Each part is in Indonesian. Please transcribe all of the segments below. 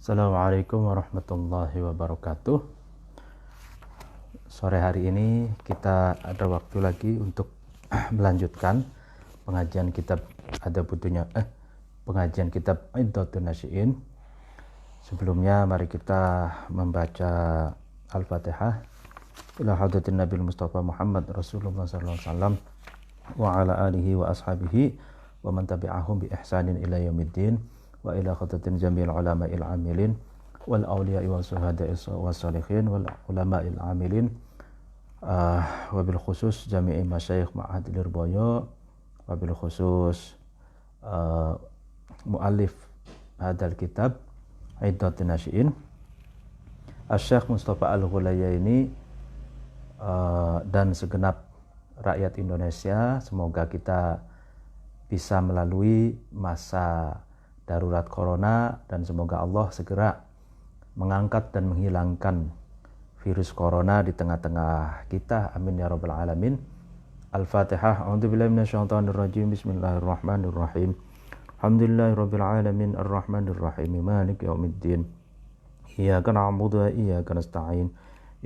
Assalamualaikum warahmatullahi wabarakatuh. Sore hari ini kita ada waktu lagi untuk melanjutkan pengajian kitab pengajian kitab Iddatun Nasyi'in. Sebelumnya mari kita membaca Al-Fatihah ila hadratin Nabi Mustafa Muhammad Rasulullah sallallahu alaihi wasallam wa ala alihi wa ashabihi wa man tabi'ahum bi ihsanin ila yaumiddin wa ila khadratin jami'il ulama'il amilin wal awliya'i wa suhada'i wa salihin wal ulama'il amilin wa bil khusus jami'i masyayikh ma'had Lirboyo wa bil khusus muallif hadal kitab Iddatun Nasyi'in Syekh Mustafa Al-Ghulayaini dan segenap rakyat Indonesia. Semoga kita bisa melalui masa darurat corona dan semoga Allah segera mengangkat dan menghilangkan virus corona di tengah-tengah kita. Amin ya rabbal alamin. Al-Fatihah. A'udzubillahi minasyaitonirrajim. Bismillahirrahmanirrahim. Alhamdulillahirabbil alamin arrahmanirrahim maliki yaumiddin. Iyyaka na'budu wa iyyaka nasta'in.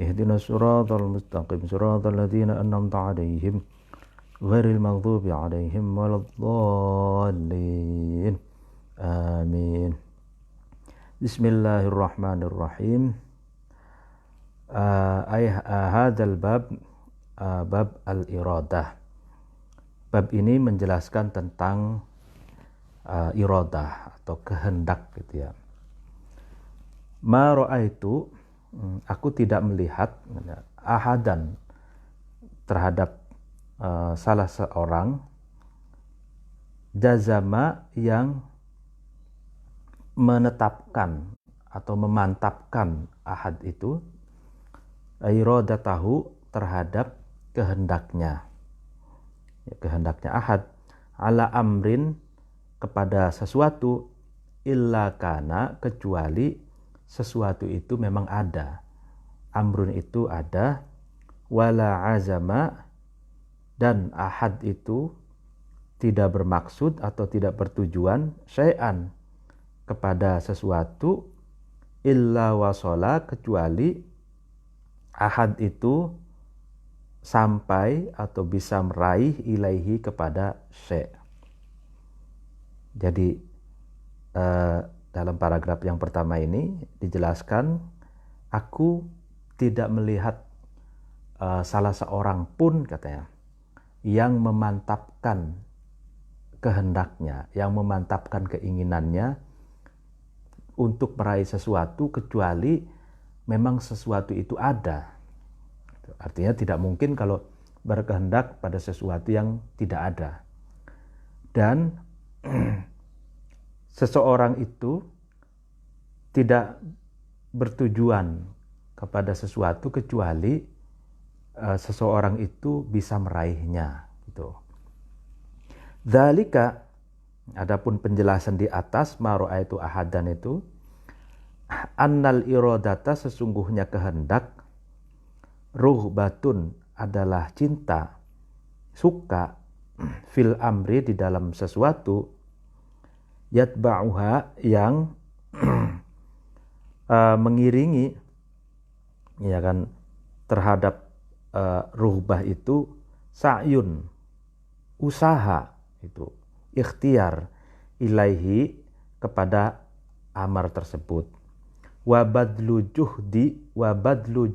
Ihdinas siratal mustaqim siratal ladzina an'amta 'alaihim ghairil maghdubi 'alaihim waladdallin. Amin. Bismillahirrahmanirrahim. Hadzal bab bab al-iradah. Bab ini menjelaskan tentang iradah atau kehendak gitu ya. Ma ra'aitu, aku tidak melihat ahadan terhadap salah seorang jazama yang menetapkan atau memantapkan ahad itu iradatahu terhadap kehendaknya ahad ala amrin kepada sesuatu illa kana kecuali sesuatu itu memang ada, amrun itu ada, wala azama dan ahad itu tidak bermaksud atau tidak bertujuan syai'an kepada sesuatu illa wasola kecuali ahad itu sampai atau bisa meraih ilaihi kepada syai'. Jadi dalam paragraf yang pertama ini dijelaskan aku tidak melihat salah seorang pun katanya yang memantapkan kehendaknya, yang memantapkan keinginannya untuk meraih sesuatu kecuali memang sesuatu itu ada. Artinya tidak mungkin kalau berkehendak pada sesuatu yang tidak ada. Dan seseorang itu tidak bertujuan kepada sesuatu kecuali seseorang itu bisa meraihnya gitu. Dzalika, adapun penjelasan di atas maru'aitu ahadan itu annal iradata sesungguhnya kehendak ruhbatun adalah cinta, suka fil amri di dalam sesuatu yatba'uha yang mengiringi ya kan terhadap ruhbah itu sa'yun usaha itu ikhtiar ilaihi kepada amar tersebut wa badlu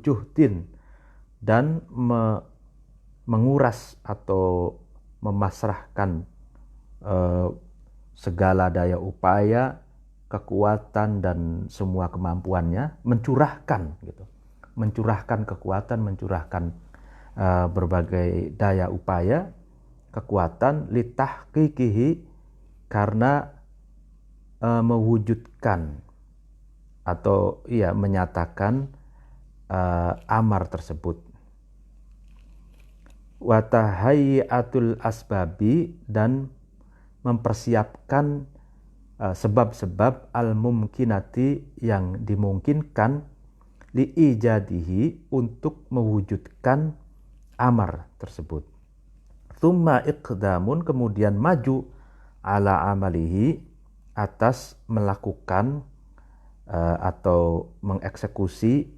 juhdin dan menguras atau memasrahkan segala daya upaya, kekuatan dan semua kemampuannya, mencurahkan kekuatan, mencurahkan berbagai daya upaya, kekuatan litahqiqihi karena mewujudkan atau menyatakan amar tersebut. Wa tahayyatul asbabi dan mempersiapkan sebab-sebab al-mumkinati yang dimungkinkan liijadihi untuk mewujudkan amar tersebut. Tsumma iqdamun kemudian maju ala amalihi atas melakukan atau mengeksekusi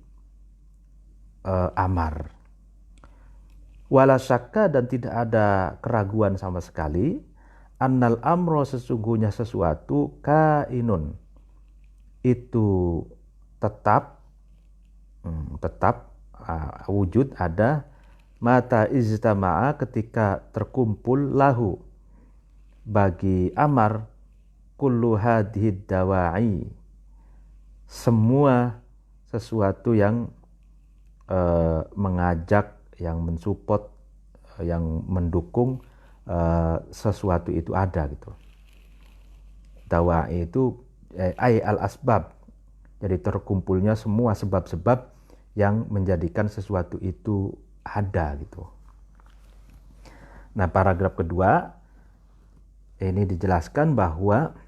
amar. Wala syakka, dan tidak ada keraguan sama sekali, annal amro, sesungguhnya sesuatu, kainun, itu tetap wujud, ada, mata ijtama'a, ketika terkumpul, lahu, bagi amar, kullu hadhid dawa'i, semua sesuatu yang mengajak, yang mensupport, yang mendukung sesuatu itu ada gitu. Dawa'i itu ay al asbab, jadi terkumpulnya semua sebab-sebab yang menjadikan sesuatu itu ada gitu. Nah, paragraf kedua ini dijelaskan bahwa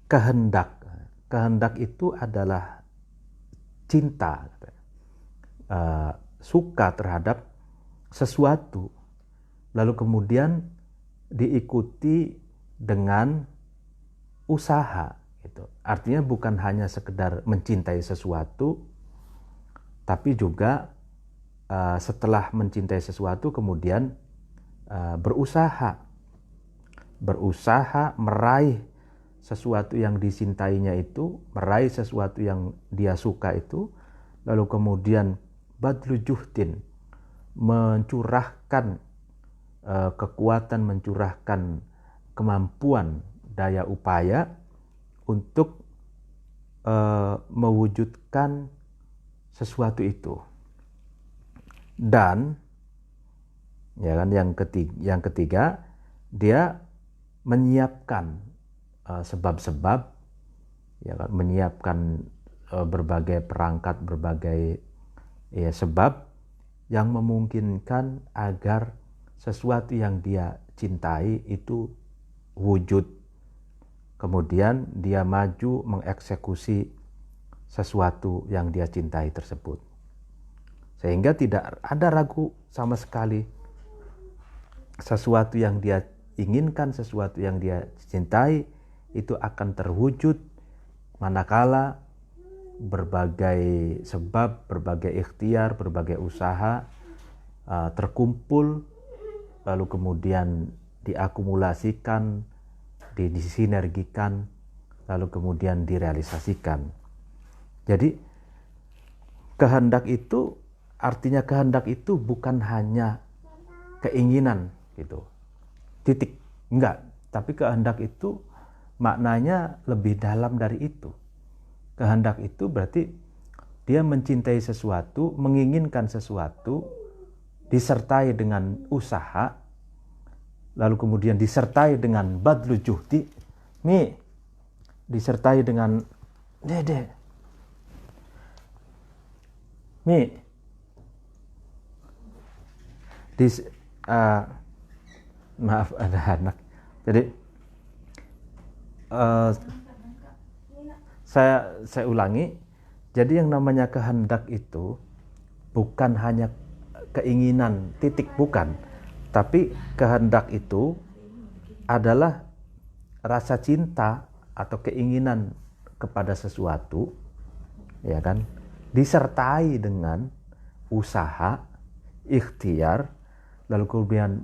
kehendak itu adalah cinta, suka terhadap sesuatu, lalu kemudian diikuti dengan usaha gitu. Artinya bukan hanya sekedar mencintai sesuatu, tapi juga setelah mencintai sesuatu kemudian berusaha meraih sesuatu yang disintainya itu, meraih sesuatu yang dia suka itu, lalu kemudian badlu juhdin, mencurahkan kekuatan, mencurahkan kemampuan, daya upaya untuk mewujudkan sesuatu itu. Dan ya kan, yang ketiga dia menyiapkan sebab-sebab, ya kan, menyiapkan berbagai perangkat, berbagai sebab yang memungkinkan agar sesuatu yang dia cintai itu wujud. Kemudian dia maju mengeksekusi sesuatu yang dia cintai tersebut. Sehingga tidak ada ragu sama sekali, sesuatu yang dia inginkan, sesuatu yang dia cintai itu akan terwujud manakala berbagai sebab, berbagai ikhtiar, berbagai usaha terkumpul, lalu kemudian diakumulasikan, disinergikan, lalu kemudian direalisasikan. Jadi kehendak itu, artinya kehendak itu bukan hanya keinginan gitu, titik, enggak. Tapi kehendak itu maknanya lebih dalam dari itu. Kehendak itu berarti dia mencintai sesuatu, menginginkan sesuatu, disertai dengan usaha, lalu kemudian disertai dengan badlu juhdi, disertai dengan maaf, ada anak. Jadi saya ulangi. Jadi yang namanya kehendak itu bukan hanya keinginan, titik, bukan. Tapi kehendak itu adalah rasa cinta atau keinginan kepada sesuatu, ya kan, disertai dengan usaha, ikhtiar, lalu kemudian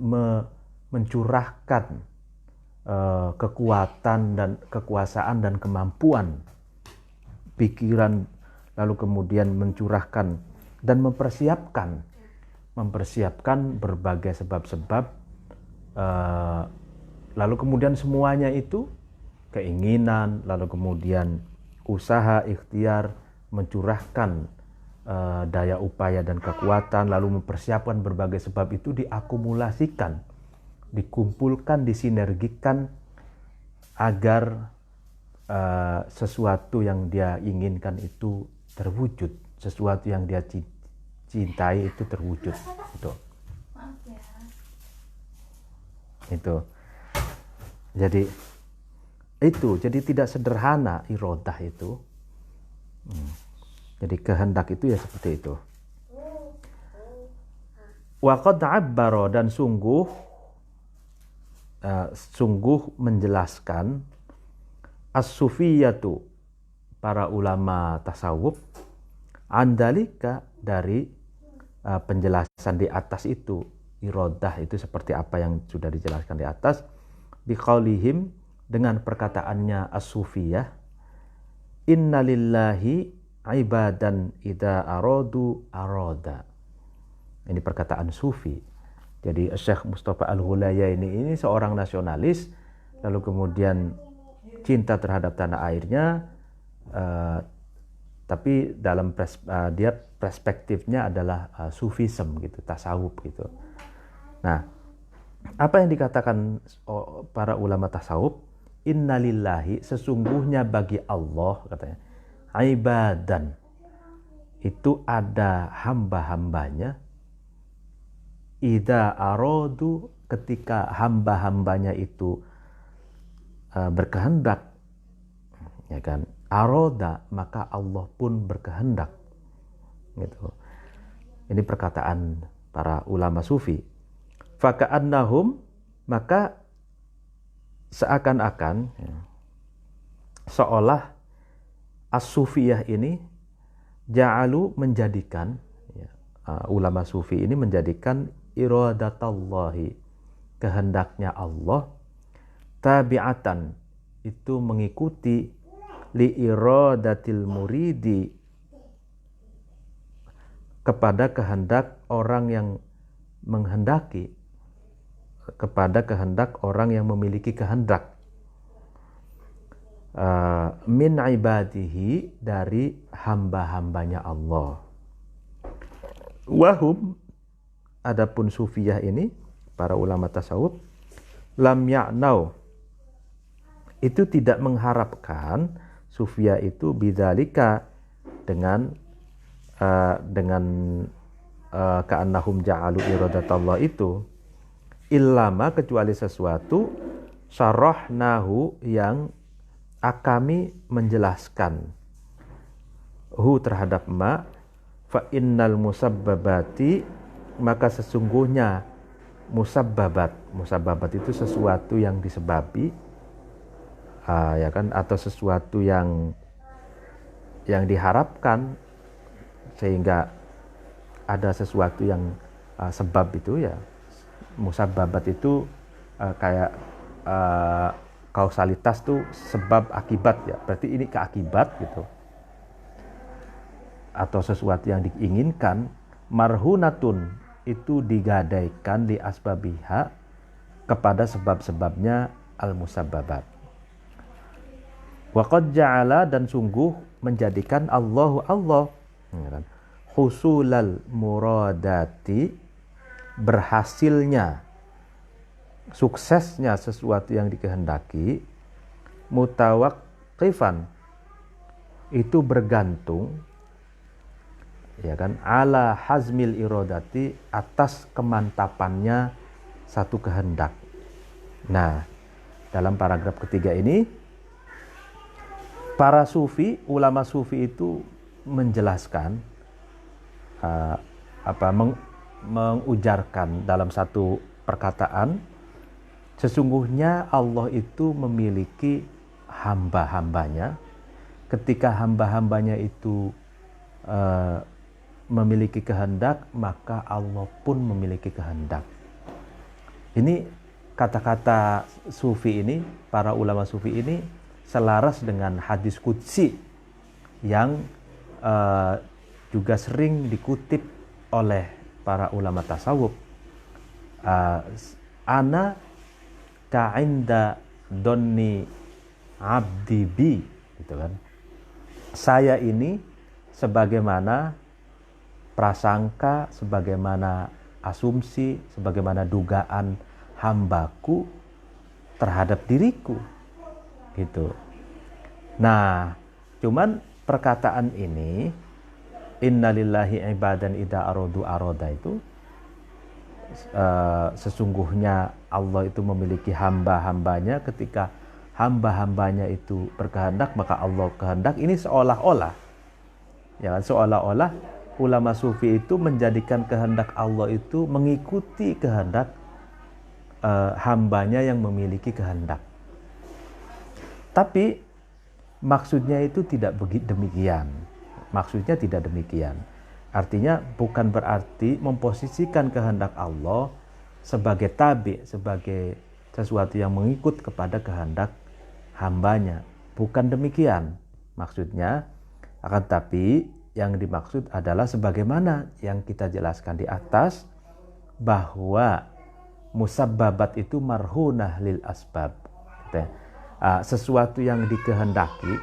mencurahkan kekuatan dan kekuasaan dan kemampuan, pikiran, lalu kemudian mencurahkan dan mempersiapkan berbagai sebab-sebab, lalu kemudian semuanya itu keinginan, lalu kemudian usaha, ikhtiar, mencurahkan daya upaya dan kekuatan, lalu mempersiapkan berbagai sebab itu diakumulasikan, dikumpulkan, disinergikan agar sesuatu yang dia inginkan itu terwujud, sesuatu yang dia cintai itu terwujud. Itu. Jadi tidak sederhana irodah itu. Jadi kehendak itu ya seperti itu. Wa qad 'abbara, dan sungguh menjelaskan as-sufiyatu, para ulama tasawuf andalika dari penjelasan di atas itu, iradah itu seperti apa yang sudah dijelaskan di atas, biqaulihim dengan perkataannya as-sufiyah, innalillahi ibadan idza aradu arada. Ini perkataan sufi. Jadi Syekh Mustafa Al-Hulayaini ini seorang nasionalis, lalu kemudian cinta terhadap tanah airnya, tapi dalam dia perspektifnya adalah sufism gitu, tasawuf gitu. Nah, apa yang dikatakan para ulama tasawuf? Innalillahi, sesungguhnya bagi Allah, katanya, ibadan, itu ada hamba-hambanya, idza aradu, ketika hamba-hambanya itu berkehendak, ya kan, aroda, maka Allah pun berkehendak gitu. Ini perkataan para ulama sufi. Faka'annahum, maka seakan-akan seolah as-sufiyah ini ja'alu, menjadikan ulama sufi ini menjadikan iradatallahi, kehendaknya Allah, tabi'atan, itu mengikuti li iradatil muridi, kepada kehendak orang yang menghendaki, kepada kehendak orang yang memiliki kehendak, min ibadihi, dari hamba-hambanya Allah. Wahum, adapun sufiyah ini, para ulama tasawuf, lam ya'nau, itu tidak mengharapkan, sufiyah itu bidzalika, dengan ka'annahum ja'alu iradatallah itu, illama, kecuali sesuatu, syarahnahu, yang kami menjelaskan, hu, terhadap ma, fa innal musabbabati, maka sesungguhnya musabbabat itu sesuatu yang disebabi, ya kan, atau sesuatu yang diharapkan, sehingga ada sesuatu yang sebab itu, ya, musabbabat itu kayak kausalitas tuh sebab akibat, ya, berarti ini keakibat gitu, atau sesuatu yang diinginkan. Marhunatun, itu digadaikan di asbabiha, kepada sebab-sebabnya al-musabbabat. Wa qad ja'ala, dan sungguh menjadikan Allah husulal muradati, berhasilnya, suksesnya sesuatu yang dikehendaki, mutawaqqifan, itu bergantung, ya kan, ala hazmil iradati, atas kemantapannya satu kehendak. Nah, dalam paragraf ketiga ini, para sufi, ulama sufi itu menjelaskan, mengujarkan dalam satu perkataan, sesungguhnya Allah itu memiliki hamba-hambanya. Ketika hamba-hambanya itu memiliki kehendak, maka Allah pun memiliki kehendak. Ini kata-kata sufi ini, para ulama sufi ini selaras dengan hadis qudsi yang juga sering dikutip oleh para ulama tasawuf. Ana ka'inda donni abdi bi, gitu kan. Saya ini sebagaimana prasangka, sebagaimana asumsi, sebagaimana dugaan hambaku terhadap diriku, gitu. Nah, cuman perkataan ini, innalillahi ibadan idza aradu arada, itu sesungguhnya Allah itu memiliki hamba-hambanya, ketika hamba-hambanya itu berkehendak, maka Allah kehendak. Ini seolah-olah, ya, seolah-olah ulama sufi itu menjadikan kehendak Allah itu mengikuti kehendak hambanya yang memiliki kehendak. Tapi maksudnya itu tidak demikian. Maksudnya tidak demikian. Artinya bukan berarti memposisikan kehendak Allah sebagai tabi, sebagai sesuatu yang mengikut kepada kehendak hambanya. Bukan demikian maksudnya. Akan tapi yang dimaksud adalah sebagaimana yang kita jelaskan di atas, bahwa musabbabat itu marhunah lil asbab. Sesuatu yang dikehendaki,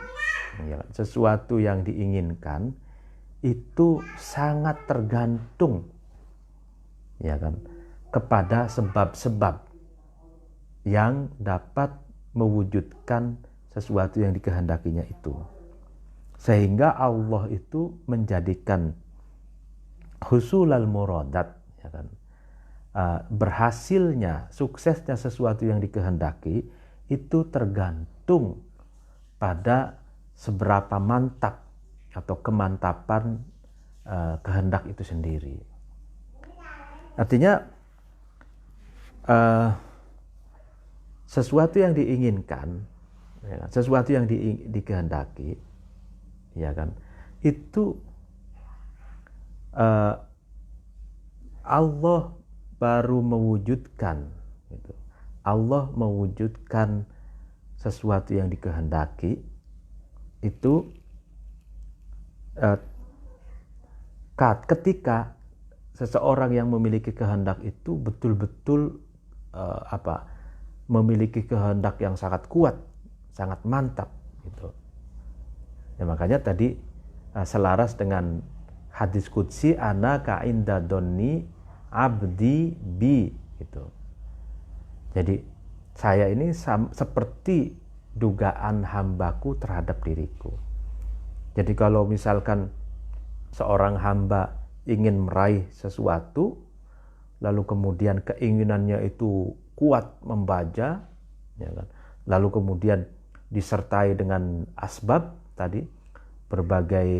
sesuatu yang diinginkan itu sangat tergantung, ya kan, kepada sebab-sebab yang dapat mewujudkan sesuatu yang dikehendakinya itu. Sehingga Allah itu menjadikan husulal muradat, ya kan, berhasilnya, suksesnya sesuatu yang dikehendaki itu tergantung pada seberapa mantap atau kemantapan kehendak itu sendiri. Artinya sesuatu yang diinginkan, ya kan, sesuatu yang dikehendaki, ya kan, itu Allah baru mewujudkan, gitu. Allah mewujudkan sesuatu yang dikehendaki itu ketika seseorang yang memiliki kehendak itu betul-betul memiliki kehendak yang sangat kuat, sangat mantap, gitu. Ya, makanya tadi selaras dengan hadis qudsi, ana ka'inda donni abdi bi, gitu. Jadi saya ini seperti dugaan hambaku terhadap diriku. Jadi kalau misalkan seorang hamba ingin meraih sesuatu, lalu kemudian keinginannya itu kuat membaja, ya kan? Lalu kemudian disertai dengan asbab tadi, berbagai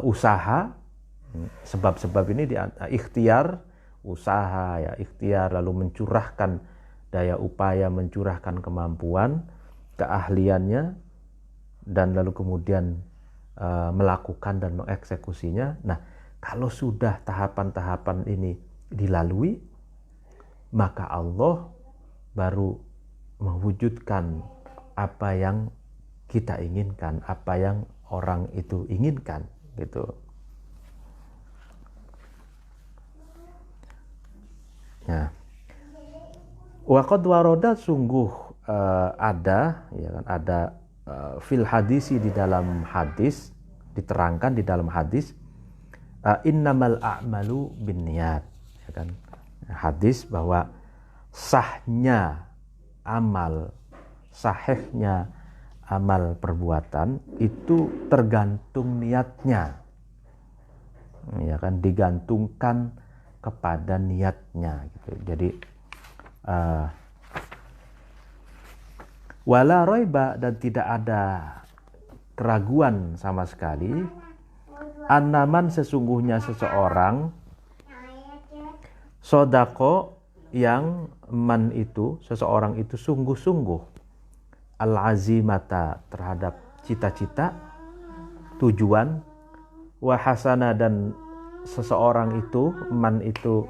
usaha, sebab-sebab ini ikhtiar, usaha, ya ikhtiar, lalu mencurahkan daya upaya, mencurahkan kemampuan, keahliannya, dan lalu kemudian melakukan dan mengeksekusinya. Nah, kalau sudah tahapan-tahapan ini dilalui, maka Allah baru mewujudkan apa yang kita inginkan, apa yang orang itu inginkan, gitu. Nah, waqad waroda, sungguh ada, ya kan, ada fil hadisi, di dalam hadis, diterangkan di dalam hadis, innamal a'malu binniyat, ya kan, hadis bahwa sahnya amal, sahihnya amal perbuatan itu tergantung niatnya, ya kan, digantungkan kepada niatnya, gitu. Jadi wala raiba, dan tidak ada keraguan sama sekali, annaman, sesungguhnya seseorang, sodako, yang man itu, seseorang itu sungguh-sungguh, al-azimata, terhadap cita-cita, tujuan, wahasana, dan seseorang itu, man itu,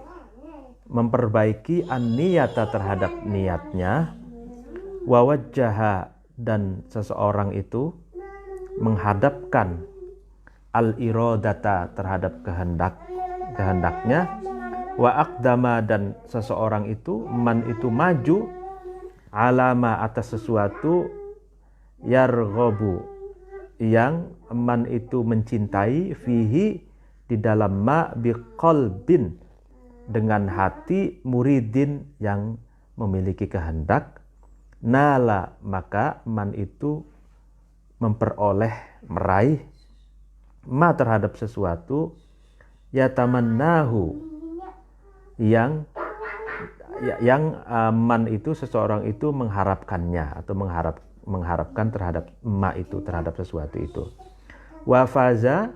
memperbaiki an-niyata, terhadap niatnya, wawajjaha, dan seseorang itu menghadapkan al-iradata, terhadap kehendaknya, wa aqdama, dan seseorang itu, man itu, maju, alama, atas sesuatu, yarghabu, yang man itu mencintai, fihi, di dalam ma, biqalbin, dengan hati, muridin, yang memiliki kehendak, nala, maka man itu memperoleh, meraih, ma, terhadap sesuatu, yatamannahu, yang man itu, seseorang itu mengharapkannya, atau mengharapkan terhadap ma itu, terhadap sesuatu itu. Wafaza,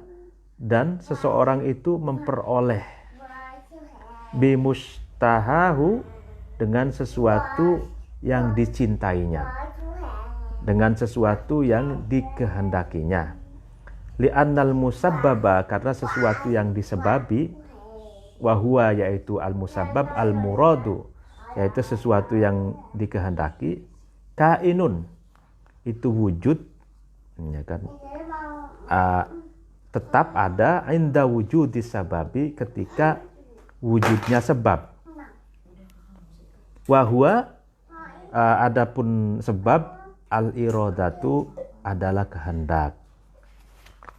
dan seseorang itu memperoleh, bimustahahu, dengan sesuatu yang dicintainya. dengan sesuatu yang dikehendakinya. Li'annal musabbaba, karena sesuatu yang disebabi, wahua yaitu al-musabbab al-muradu, yaitu sesuatu yang dikehendaki, kainun itu wujud, ya kan, tetap ada inda wujudis sababi, ketika wujudnya sebab. Wahua adapun sebab al-iradatu adalah kehendak.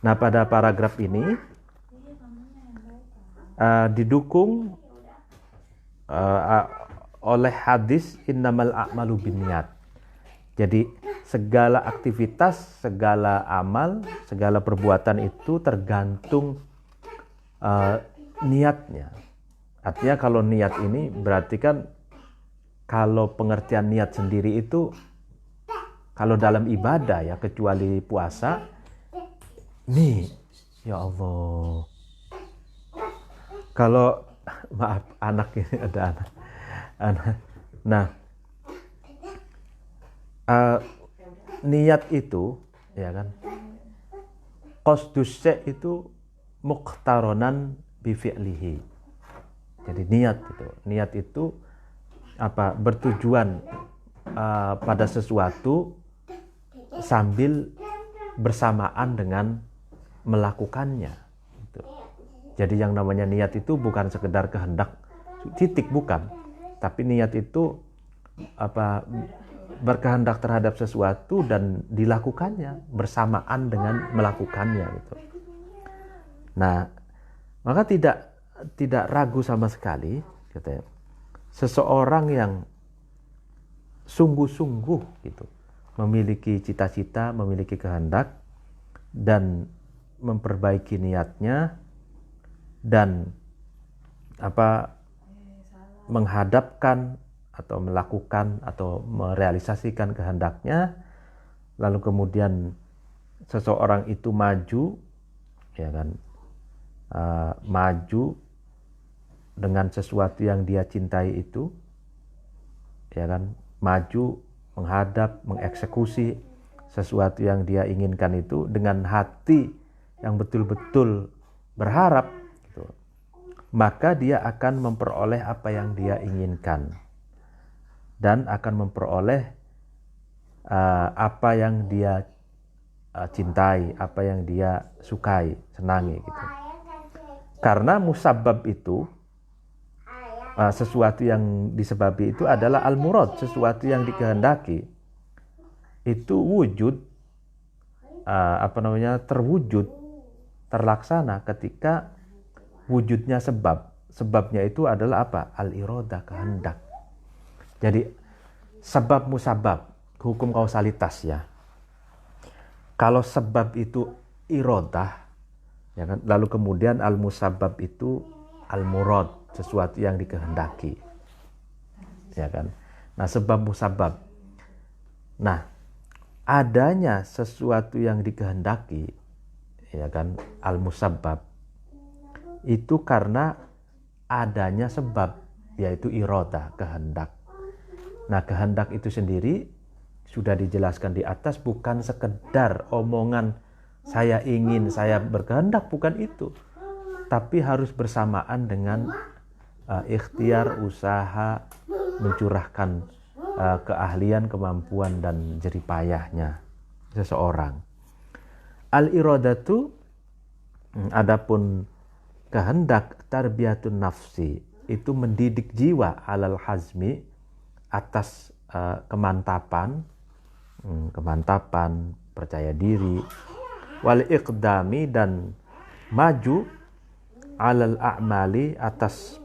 Nah, pada paragraf ini didukung oleh hadis innamal a'malu binniyat. Jadi segala aktivitas, segala amal, segala perbuatan itu tergantung niatnya. Artinya kalau niat ini berarti kan, kalau pengertian niat sendiri itu, kalau dalam ibadah ya, kecuali puasa, nih ya Allah, kalau maaf anak ini ada anak. Nah, niat itu ya kan, qasdus syai' itu muqtaronan bi fi'lihi. Jadi niat itu apa, bertujuan pada sesuatu sambil bersamaan dengan melakukannya gitu. Jadi yang namanya niat itu bukan sekedar kehendak titik, bukan, tapi niat itu apa, berkehendak terhadap sesuatu dan dilakukannya bersamaan dengan melakukannya gitu. Nah, maka tidak ragu sama sekali katanya, seseorang yang sungguh-sungguh gitu memiliki cita-cita, memiliki kehendak dan memperbaiki niatnya dan apa, menghadapkan atau melakukan atau merealisasikan kehendaknya, lalu kemudian seseorang itu maju ya kan, maju dengan sesuatu yang dia cintai itu ya kan, maju menghadap, mengeksekusi sesuatu yang dia inginkan itu dengan hati yang betul-betul berharap gitu, maka dia akan memperoleh apa yang dia inginkan dan akan memperoleh apa yang dia cintai, apa yang dia sukai, senangi gitu. Karena musabbab itu, sesuatu yang disebabi itu adalah al-murad, sesuatu yang dikehendaki. Itu wujud terwujud, terlaksana ketika wujudnya sebab. Sebabnya itu adalah apa? Al-iradah, kehendak. Jadi sebab musabab, hukum kausalitas ya. Kalau sebab itu iradah ya kan, lalu kemudian al-musabab itu al-murad, sesuatu yang dikehendaki ya kan. Nah, sebab musabab, nah adanya sesuatu yang dikehendaki ya kan, al-musabbab itu karena adanya sebab, yaitu iradah, kehendak. Nah, kehendak itu sendiri sudah dijelaskan di atas, bukan sekedar omongan saya ingin, saya berkehendak, bukan itu, tapi harus bersamaan dengan ikhtiar, usaha, mencurahkan keahlian, kemampuan dan jerih payahnya seseorang. Al-iradatu, adapun kehendak, tarbiyatun nafsi, itu mendidik jiwa, alal hazmi, atas kemantapan, percaya diri, wal iqdami, dan maju, alal a'mali, atas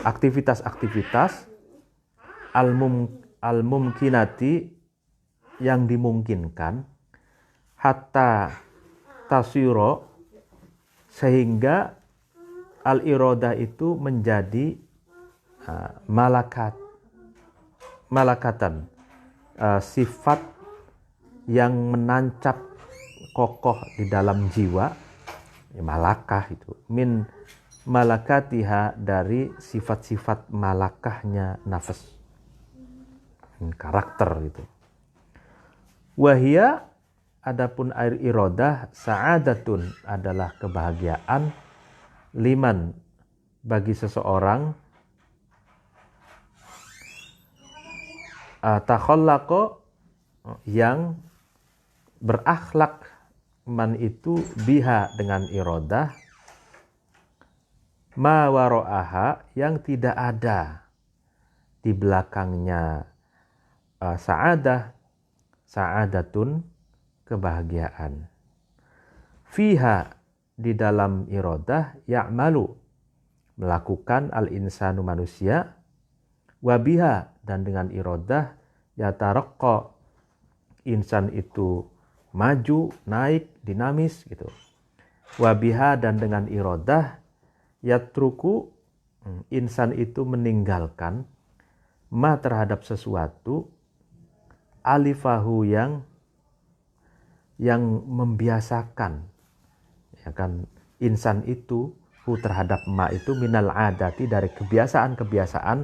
aktivitas-aktivitas, al-mumkinati, yang dimungkinkan, hatta tasiro, sehingga al-iradah itu menjadi malakatan, sifat yang menancap kokoh di dalam jiwa, malakah itu, min malakatiha, dari sifat-sifat malakahnya nafas, karakter gitu. Wahia, adapun air iradah, sa'adatun adalah kebahagiaan, liman bagi seseorang, takhallaqa yang berakhlak, man itu biha dengan iradah, ma wara'aha yang tidak ada di belakangnya sa'adatun kebahagiaan. Fiha di dalam iradah, ya'malu melakukan al-insanu manusia, wabiha dan dengan iradah, yataraqqa insan itu maju, naik, dinamis gitu. Wabiha dan dengan iradah, yatruku insan itu meninggalkan, ma terhadap sesuatu, alifahu yang membiasakan, ya kan, insan itu terhadap ma itu minal adati dari kebiasaan-kebiasaan,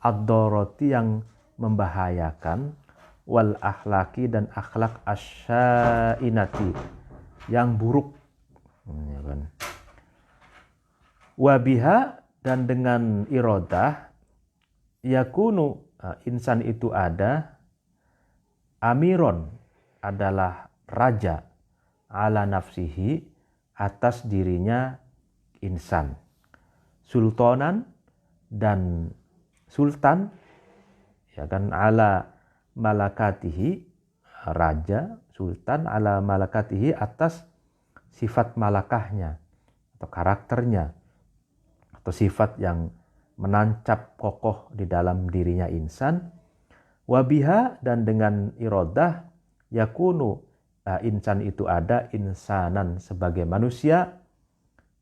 ad-darati yang membahayakan, wal akhlaki dan akhlak asyainati yang buruk, ya kan. Wabiha dan dengan iradah, yakunu insan itu ada, amiron adalah raja, ala nafsihi atas dirinya insan, sultanan dan sultan, ya kan, ala malakatihi raja, sultan, ala malakatihi atas sifat malakahnya atau karakternya atau sifat yang menancap kokoh di dalam dirinya insan. Wabiha dan dengan iradah, yakunu insan itu ada, insanan sebagai manusia,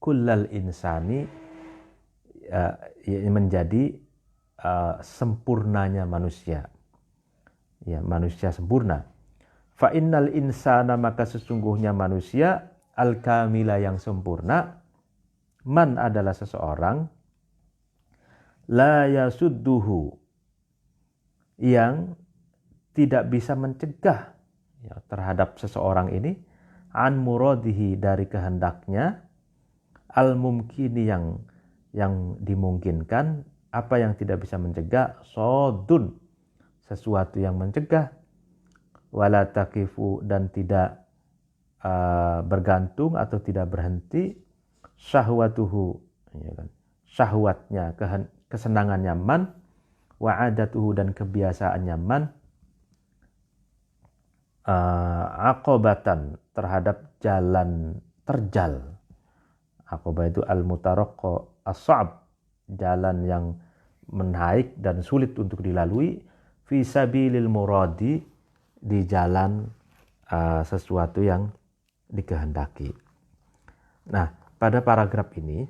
kullal insani menjadi sempurnanya manusia, ya, manusia sempurna. Fa innal insana maka sesungguhnya manusia, al kamila yang sempurna, man adalah seseorang, la yasudduhu yang tidak bisa mencegah, ya, terhadap seseorang ini, an muradihi dari kehendaknya, al mumkini yang dimungkinkan. Apa yang tidak bisa mencegah? Sodun sesuatu yang mencegah, wala taqifu dan tidak bergantung atau tidak berhenti, syahwatuhu, ya kan, syahwatnya, kesenangannya man, wa'adatuhu dan kebiasaannya man, aqobatan terhadap jalan terjal. Aqobah itu al-mutaraqqa as-sa'b, jalan yang menaik dan sulit untuk dilalui, fi sabilil muradi di jalan sesuatu yang dikehendaki. Nah, pada paragraf ini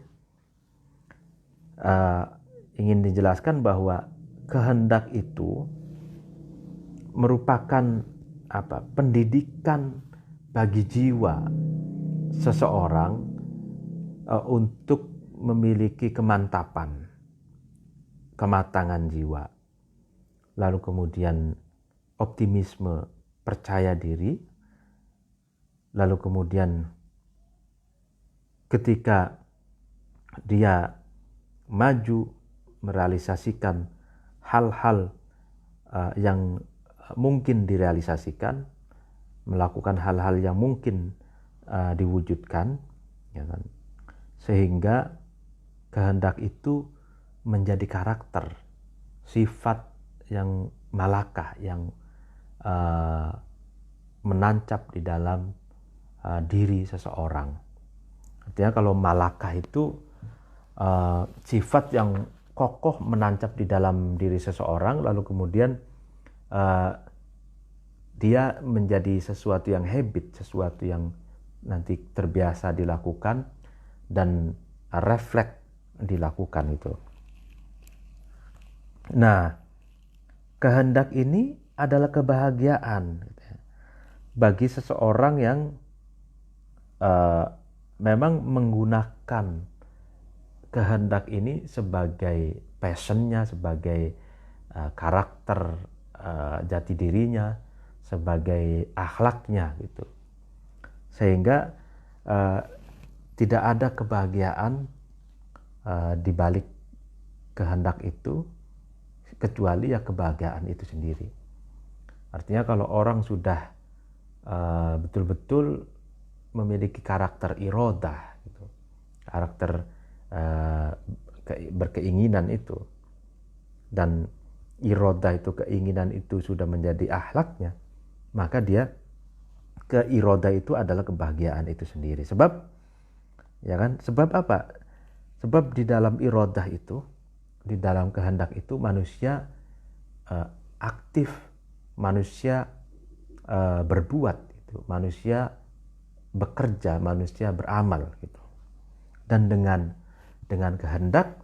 ingin dijelaskan bahwa kehendak itu merupakan pendidikan bagi jiwa seseorang untuk memiliki kemantapan, kematangan jiwa, lalu kemudian optimisme, percaya diri, lalu kemudian ketika dia maju merealisasikan hal-hal yang mungkin direalisasikan, melakukan hal-hal yang mungkin diwujudkan, ya kan? Sehingga kehendak itu menjadi karakter, sifat yang malakah, yang menancap di dalam diri seseorang. Artinya kalau malakah itu sifat yang kokoh menancap di dalam diri seseorang, lalu kemudian dia menjadi sesuatu yang habit, sesuatu yang nanti terbiasa dilakukan dan refleks dilakukan itu. Nah, kehendak ini adalah kebahagiaan bagi seseorang yang memang menggunakan kehendak ini sebagai passionnya, sebagai karakter jati dirinya, sebagai akhlaknya gitu. Sehingga tidak ada kebahagiaan di balik kehendak itu kecuali ya kebahagiaan itu sendiri. Artinya kalau orang sudah betul-betul memiliki karakter irodah gitu, karakter berkeinginan itu, dan irodah itu, keinginan itu sudah menjadi akhlaknya, maka dia ke irodah itu adalah kebahagiaan itu sendiri. Sebab ya kan, sebab apa? Sebab di dalam irodah itu, di dalam kehendak itu manusia aktif, manusia berbuat gitu, manusia bekerja, manusia beramal gitu. Dan dengan kehendak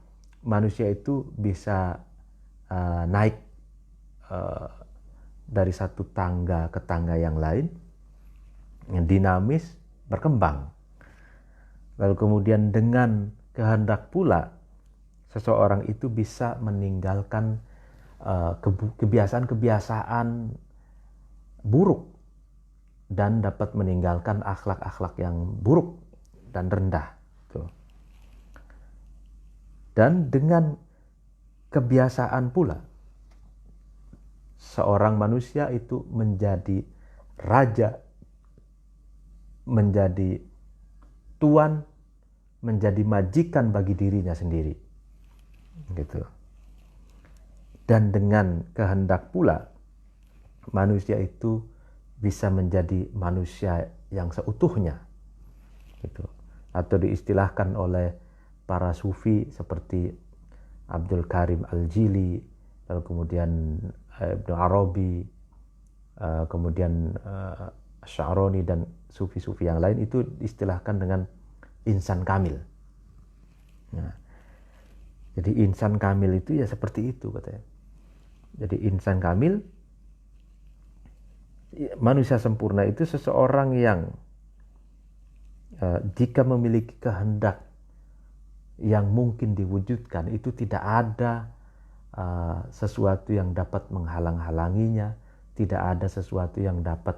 manusia itu bisa naik dari satu tangga ke tangga yang lain, yang dinamis, berkembang. Lalu kemudian dengan kehendak pula seseorang itu bisa meninggalkan kebiasaan-kebiasaan buruk dan dapat meninggalkan akhlak-akhlak yang buruk dan rendah. Dan dengan kebiasaan pula seorang manusia itu menjadi raja, menjadi tuan, menjadi majikan bagi dirinya sendiri gitu. Dan dengan kehendak pula manusia itu bisa menjadi manusia yang seutuhnya gitu. Atau diistilahkan oleh para sufi seperti Abdul Karim Al-Jili, lalu kemudian Ibnu Arabi, kemudian Sya'rani dan sufi-sufi yang lain, itu diistilahkan dengan insan kamil. Nah, jadi insan kamil itu ya seperti itu katanya. Jadi insan kamil, manusia sempurna itu seseorang yang jika memiliki kehendak yang mungkin diwujudkan, itu tidak ada sesuatu yang dapat menghalang-halanginya, tidak ada sesuatu yang dapat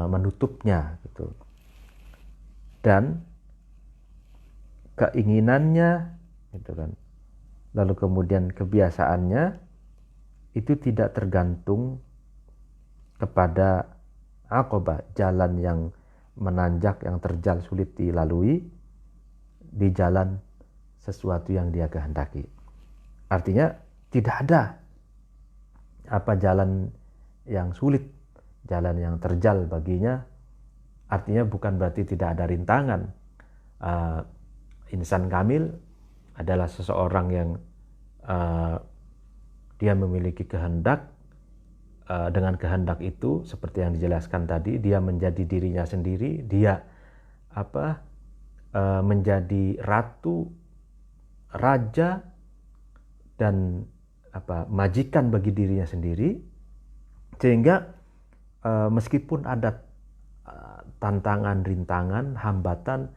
menutupnya gitu. Dan keinginannya gitu kan, lalu kemudian kebiasaannya itu tidak tergantung kepada aqabah, jalan yang menanjak, yang terjal, sulit dilalui, di jalan sesuatu yang dia kehendaki. Artinya tidak ada jalan yang sulit, jalan yang terjal baginya. Artinya bukan berarti tidak ada rintangan. Insan kamil adalah seseorang yang dia memiliki kehendak. Dengan kehendak itu seperti yang dijelaskan tadi, dia menjadi dirinya sendiri, dia menjadi ratu, raja, dan majikan bagi dirinya sendiri, sehingga meskipun ada tantangan, rintangan, hambatan,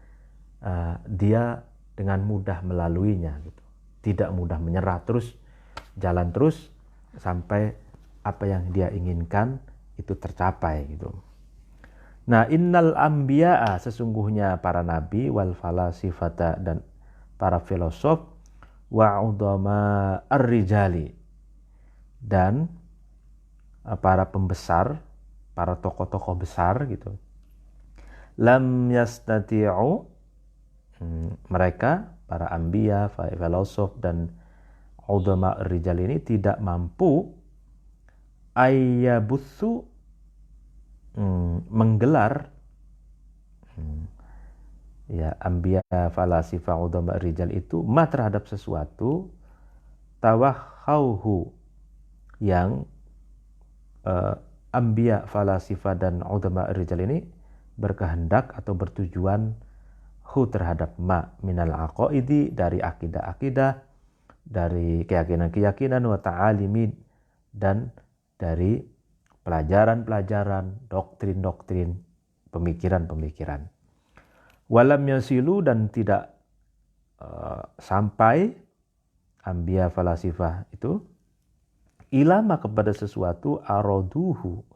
dia dengan mudah melaluinya gitu. Tidak mudah menyerah, terus jalan terus sampai apa yang dia inginkan itu tercapai gitu. Nah, innal anbiya'a, sesungguhnya para nabi, wal falasifata, dan para filosof, wa udama ar-rijali, dan para pembesar, para tokoh-tokoh besar gitu, lam yastati'u, mereka para anbiya, filosof, dan udama ar-rijal ini tidak mampu ayyabutsu, menggelar ya anbiya, falasifah, udama rijal itu terhadap sesuatu tawahhauhu, yang anbiya, falasifah, dan udama rijal ini berkehendak atau bertujuan terhadap minal aqaidi, dari akidah-akidah, dari keyakinan-keyakinan, wa ta'alimi, dan dari pelajaran-pelajaran, doktrin-doktrin, pemikiran-pemikiran. Walam yasilu, dan tidak sampai anbiya, falasifah itu ilama kepada sesuatu aroduhu,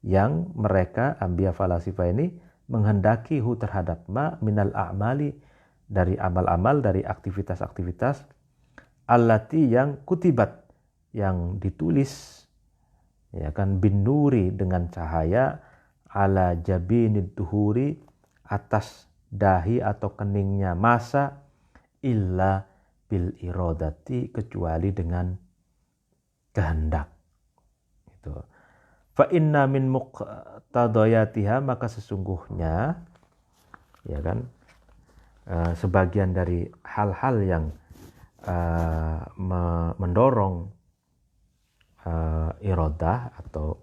yang mereka ambiya falasifa ini menghendaki hu terhadap ma minal a'mali, dari amal-amal, dari aktivitas-aktivitas, allati yang kutibat, yang ditulis, ya kan, bin nuri dengan cahaya, ala jabinid duhuri, atas dahi atau keningnya masa, illa bil irodati, kecuali dengan kehendak. Itu. Fa inna min muqtadayatiha, maka sesungguhnya, ya kan, sebagian dari hal-hal yang mendorong iradah atau,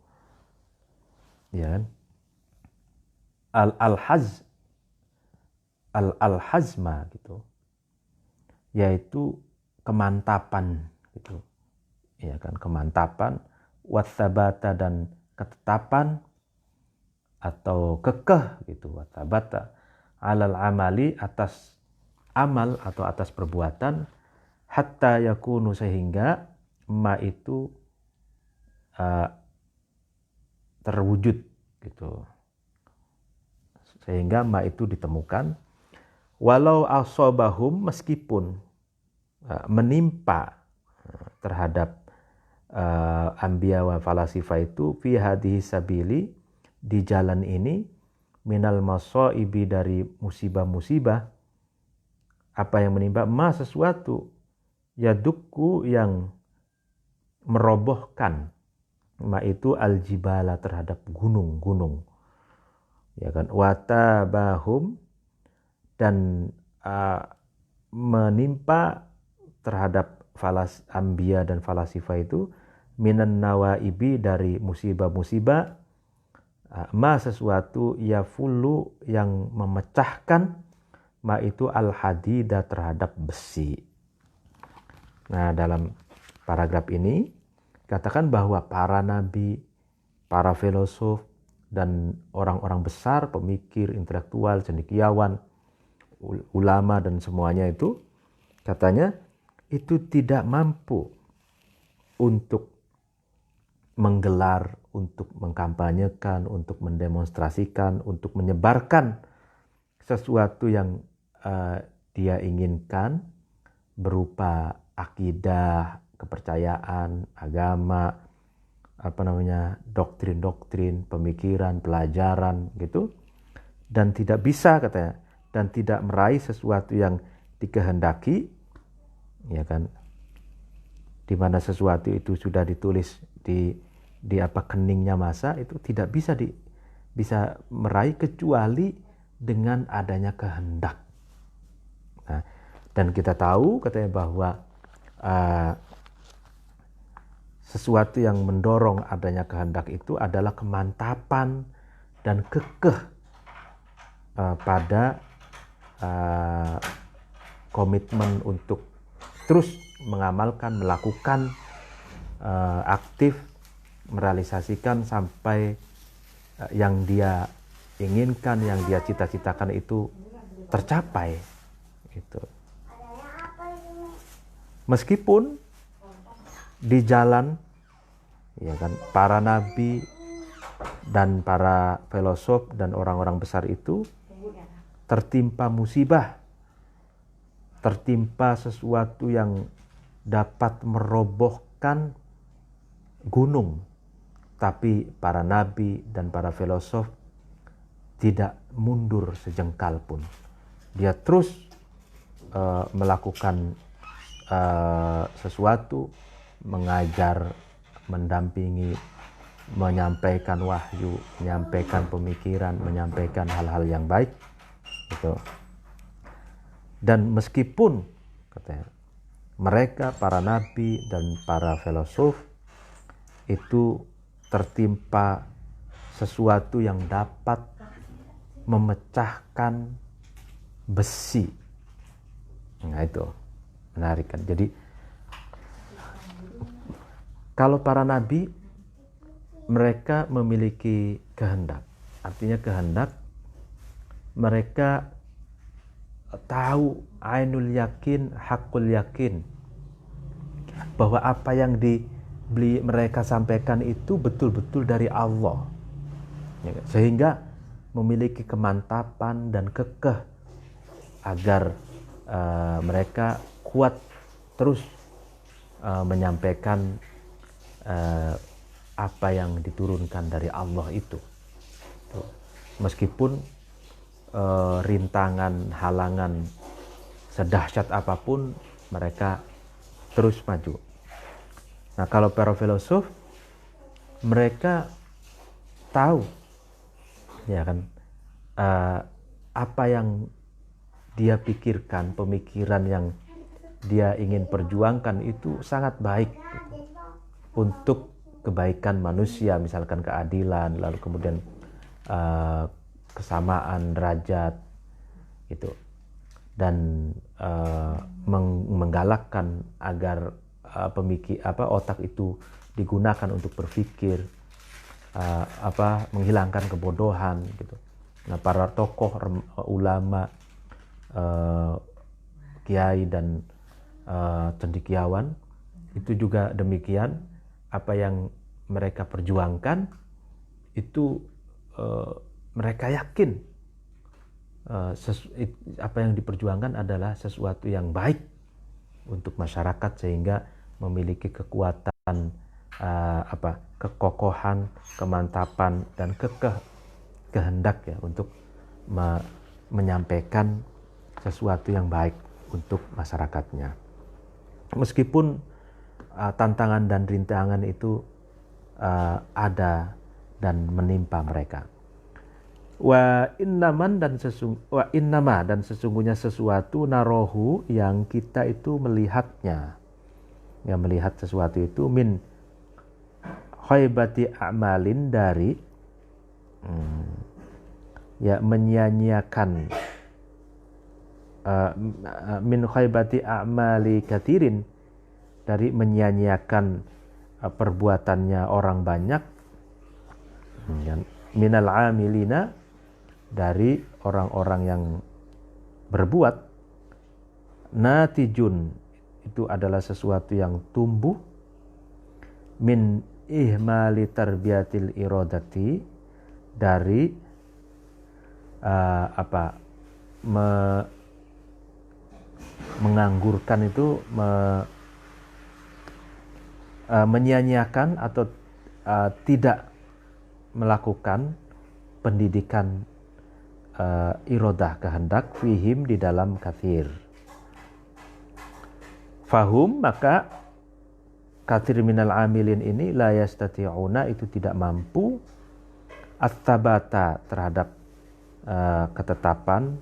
ya kan, al-hazma gitu, yaitu kemantapan gitu, ya kan, kemantapan, watsabata, dan ketetapan atau kekeh gitu, watsabata alal amali, atas amal atau atas perbuatan, hatta yakunu, sehingga ma itu terwujud gitu, sehingga ma itu ditemukan, walau asobahum, meskipun menimpa terhadap anbiya wa falasifa itu, fi hadhihi sabili, di jalan ini, minal masaibi, dari musibah-musibah. Apa yang menimpa? Ma, sesuatu, yadukku, yang merobohkan, ma itu aljibala, terhadap gunung-gunung, ya kan, watabahum, dan menimpa terhadap anbiya dan falasifa itu, minan nawaibi, dari musibah-musibah, ma, sesuatu, yafulu, yang memecahkan, ma itu al-hadida, terhadap besi. Nah, dalam paragraf ini katakan bahwa para nabi, para filosof, dan orang-orang besar, pemikir, intelektual, cendekiawan, ulama, dan semuanya itu, katanya itu tidak mampu untuk menggelar, untuk mengkampanyekan, untuk mendemonstrasikan, untuk menyebarkan sesuatu yang dia inginkan, berupa akidah, kepercayaan, agama, doktrin-doktrin, pemikiran, pelajaran gitu, dan tidak bisa, katanya, dan tidak meraih sesuatu yang dikehendaki, ya kan, di mana sesuatu itu sudah ditulis di keningnya masa, itu tidak bisa meraih kecuali dengan adanya kehendak. Nah, dan kita tahu, katanya, bahwa sesuatu yang mendorong adanya kehendak itu adalah kemantapan dan kekeh pada komitmen untuk terus mengamalkan, melakukan, aktif, merealisasikan sampai yang dia inginkan, yang dia cita-citakan itu tercapai gitu. Meskipun di jalan, ya kan, para nabi dan para filosof dan orang-orang besar itu tertimpa musibah, tertimpa sesuatu yang dapat merobohkan gunung, tapi para nabi dan para filosof tidak mundur sejengkal pun. Dia terus melakukan sesuatu, mengajar, mendampingi, menyampaikan wahyu, menyampaikan pemikiran, menyampaikan hal-hal yang baik gitu. Dan meskipun, katanya, mereka, para nabi dan para filosof itu tertimpa sesuatu yang dapat memecahkan besi. Nah, itu menarik kan. Jadi kalau para nabi, mereka memiliki kehendak. Artinya kehendak, mereka tahu ainul yakin, hakul yakin, bahwa apa yang mereka sampaikan itu betul-betul dari Allah, ya, sehingga memiliki kemantapan dan kekeh agar mereka kuat terus menyampaikan apa yang diturunkan dari Allah itu. Meskipun rintangan, halangan sedahsyat apapun, mereka terus maju. Nah, kalau para filosof, mereka tahu, ya kan, apa yang dia pikirkan, pemikiran yang dia ingin perjuangkan itu sangat baik gitu, untuk kebaikan manusia, misalkan keadilan, lalu kemudian kesamaan derajat gitu, dan menggalakkan agar otak itu digunakan untuk berpikir, menghilangkan kebodohan gitu. Nah, para tokoh ulama, kiai dan cendekiawan itu juga demikian. Apa yang mereka perjuangkan itu mereka yakin apa yang diperjuangkan adalah sesuatu yang baik untuk masyarakat, sehingga memiliki kekuatan, kekokohan, kemantapan, dan kehendak ya untuk menyampaikan sesuatu yang baik untuk masyarakatnya. Meskipun tantangan dan rintangan itu ada dan menimpa mereka. Wa innama dan sesungguhnya sesuatu narohu yang kita itu melihatnya, yang melihat sesuatu itu min khaybati a'malin dari menyia-nyiakan min khaybati a'mali katirin, dari menyia-nyiakan perbuatannya orang banyak, minal amilina, dari orang-orang yang berbuat, natijun, itu adalah sesuatu yang tumbuh, min ihmali tarbiyatil irodati, dari menganggurkan itu, menyia-nyiakan atau tidak melakukan pendidikan irodah, kehendak, fihim, di dalam kathir. Fahum, maka kathir minal amilin ini la yastati'una, itu tidak mampu at-tabata, terhadap ketetapan,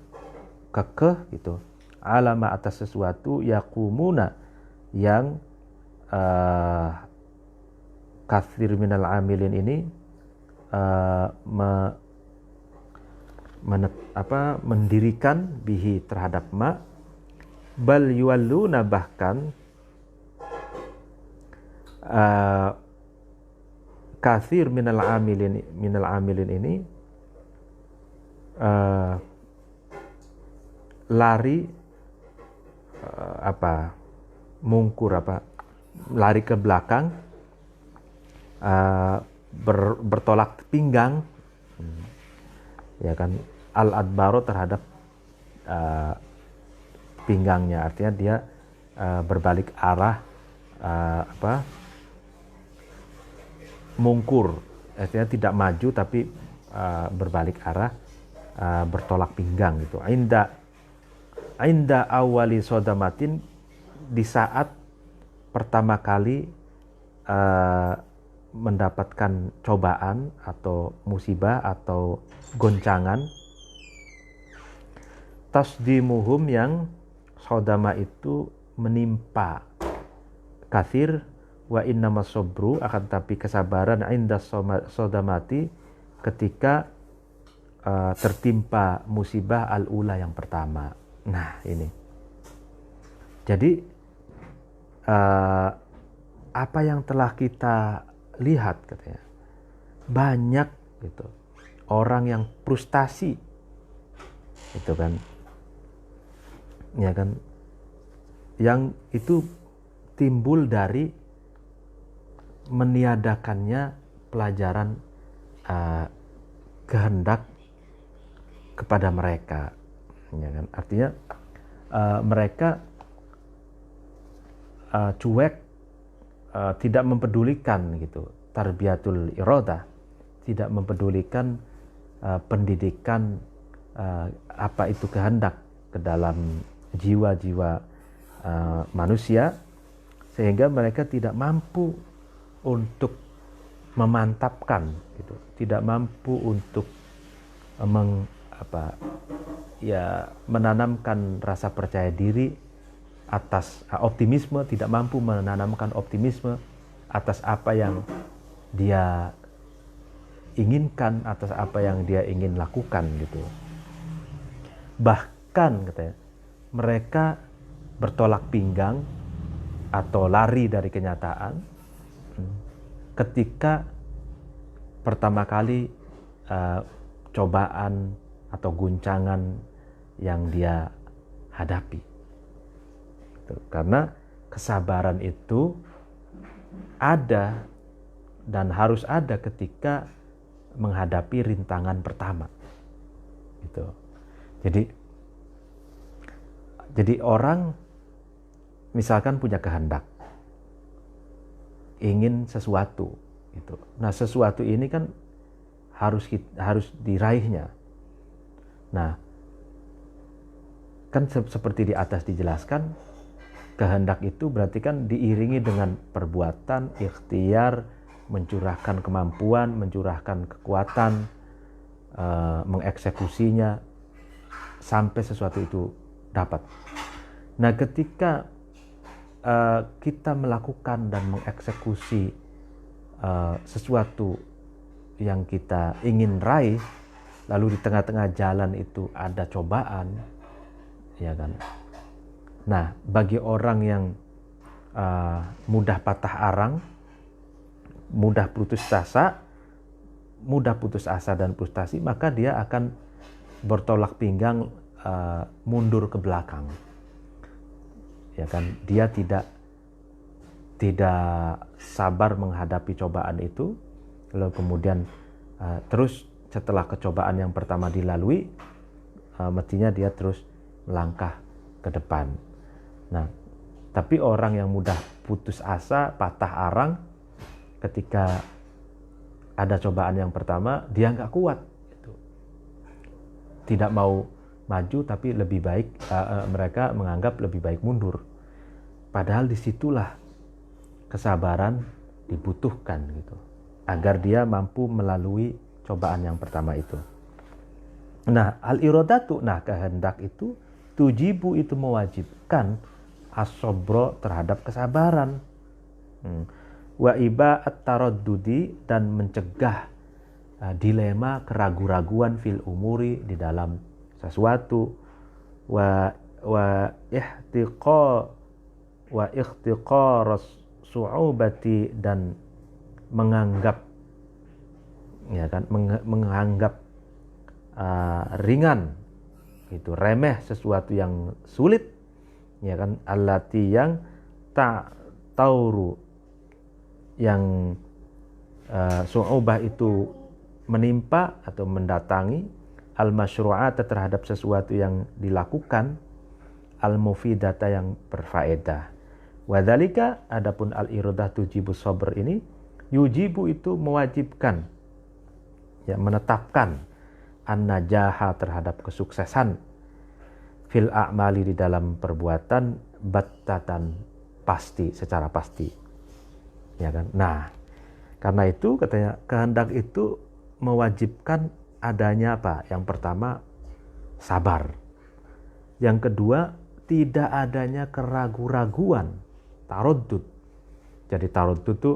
kekeh gitu, alama, atas sesuatu, yaqumuna, yang kathir minal amilin ini mendirikan bihi, terhadap ma, bal yuwalluna, bahkan kathir minal amilin ini lari lari ke belakang, bertolak pinggang, ya kan, al-adbaro, terhadap pinggangnya, artinya dia berbalik arah, mungkur, artinya tidak maju tapi berbalik arah, bertolak pinggang gitu. Inda awali sodamatin, di saat pertama kali mendapatkan cobaan atau musibah atau goncangan, tasdimuhum, yang sodama itu menimpa kathir, wa innamas sobru, akan tapi kesabaran, inda sodamati, ketika tertimpa musibah al-ula, yang pertama. Nah, ini jadi apa yang telah kita lihat, katanya, banyak gitu orang yang frustasi, itu kan, ya kan, yang itu timbul dari meniadakannya pelajaran kehendak kepada mereka, ya kan? Artinya mereka cuek, tidak mempedulikan gitu, tarbiyatul iradah, tidak mempedulikan pendidikan apa itu kehendak ke dalam jiwa-jiwa manusia, sehingga mereka tidak mampu untuk memantapkan gitu, tidak mampu untuk menanamkan rasa percaya diri atas optimisme, tidak mampu menanamkan optimisme atas apa yang dia inginkan, atas apa yang dia ingin lakukan gitu. Bahkan katanya mereka bertolak pinggang atau lari dari kenyataan ketika pertama kali cobaan atau guncangan yang dia hadapi. Karena kesabaran itu ada dan harus ada ketika menghadapi rintangan pertama. Gitu. Jadi orang misalkan punya kehendak, ingin sesuatu, gitu. Nah, sesuatu ini kan harus diraihnya. Nah, kan seperti di atas dijelaskan, kehendak itu berarti kan diiringi dengan perbuatan, ikhtiar, mencurahkan kemampuan, mencurahkan kekuatan, mengeksekusinya sampai sesuatu itu dapat. Nah, ketika kita melakukan dan mengeksekusi sesuatu yang kita ingin raih, lalu di tengah-tengah jalan itu ada cobaan, ya kan? Nah, bagi orang yang mudah patah arang, mudah putus asa dan frustasi, maka dia akan bertolak pinggang, mundur ke belakang. Ya kan, dia tidak sabar menghadapi cobaan itu, lalu kemudian terus setelah kecobaan yang pertama dilalui, mestinya dia terus melangkah ke depan. Nah, tapi orang yang mudah putus asa, patah arang, ketika ada cobaan yang pertama, dia nggak kuat. Gitu. Tidak mau maju, tapi lebih baik, mereka menganggap lebih baik mundur. Padahal disitulah kesabaran dibutuhkan, gitu, agar dia mampu melalui cobaan yang pertama itu. Nah, al-iradatu, kehendak itu, tujibu itu mewajibkan as-sabra terhadap kesabaran, wa iba'at taraddudi dan mencegah dilema, keraguan-raguan fil umuri di dalam sesuatu, wa ihtiqaras su'ubati dan menganggap, ya kan, menganggap ringan, itu remeh sesuatu yang sulit, ya kan, allati yang tak tauru, yang su'ubah itu menimpa atau mendatangi, al-masyru'ata terhadap sesuatu yang dilakukan, al-mufidata yang berfaedah. Wadzalika, adapun al-iradah tujibu sabr ini, yujibu itu mewajibkan, ya, menetapkan an-najaha terhadap kesuksesan, fil a'mali di dalam perbuatan, battatan pasti, secara pasti, ya kan. Nah, karena itu katanya kehendak itu mewajibkan adanya apa? Yang pertama, sabar. Yang kedua, tidak adanya keraguan-raguan, taraddud. Jadi taraddud itu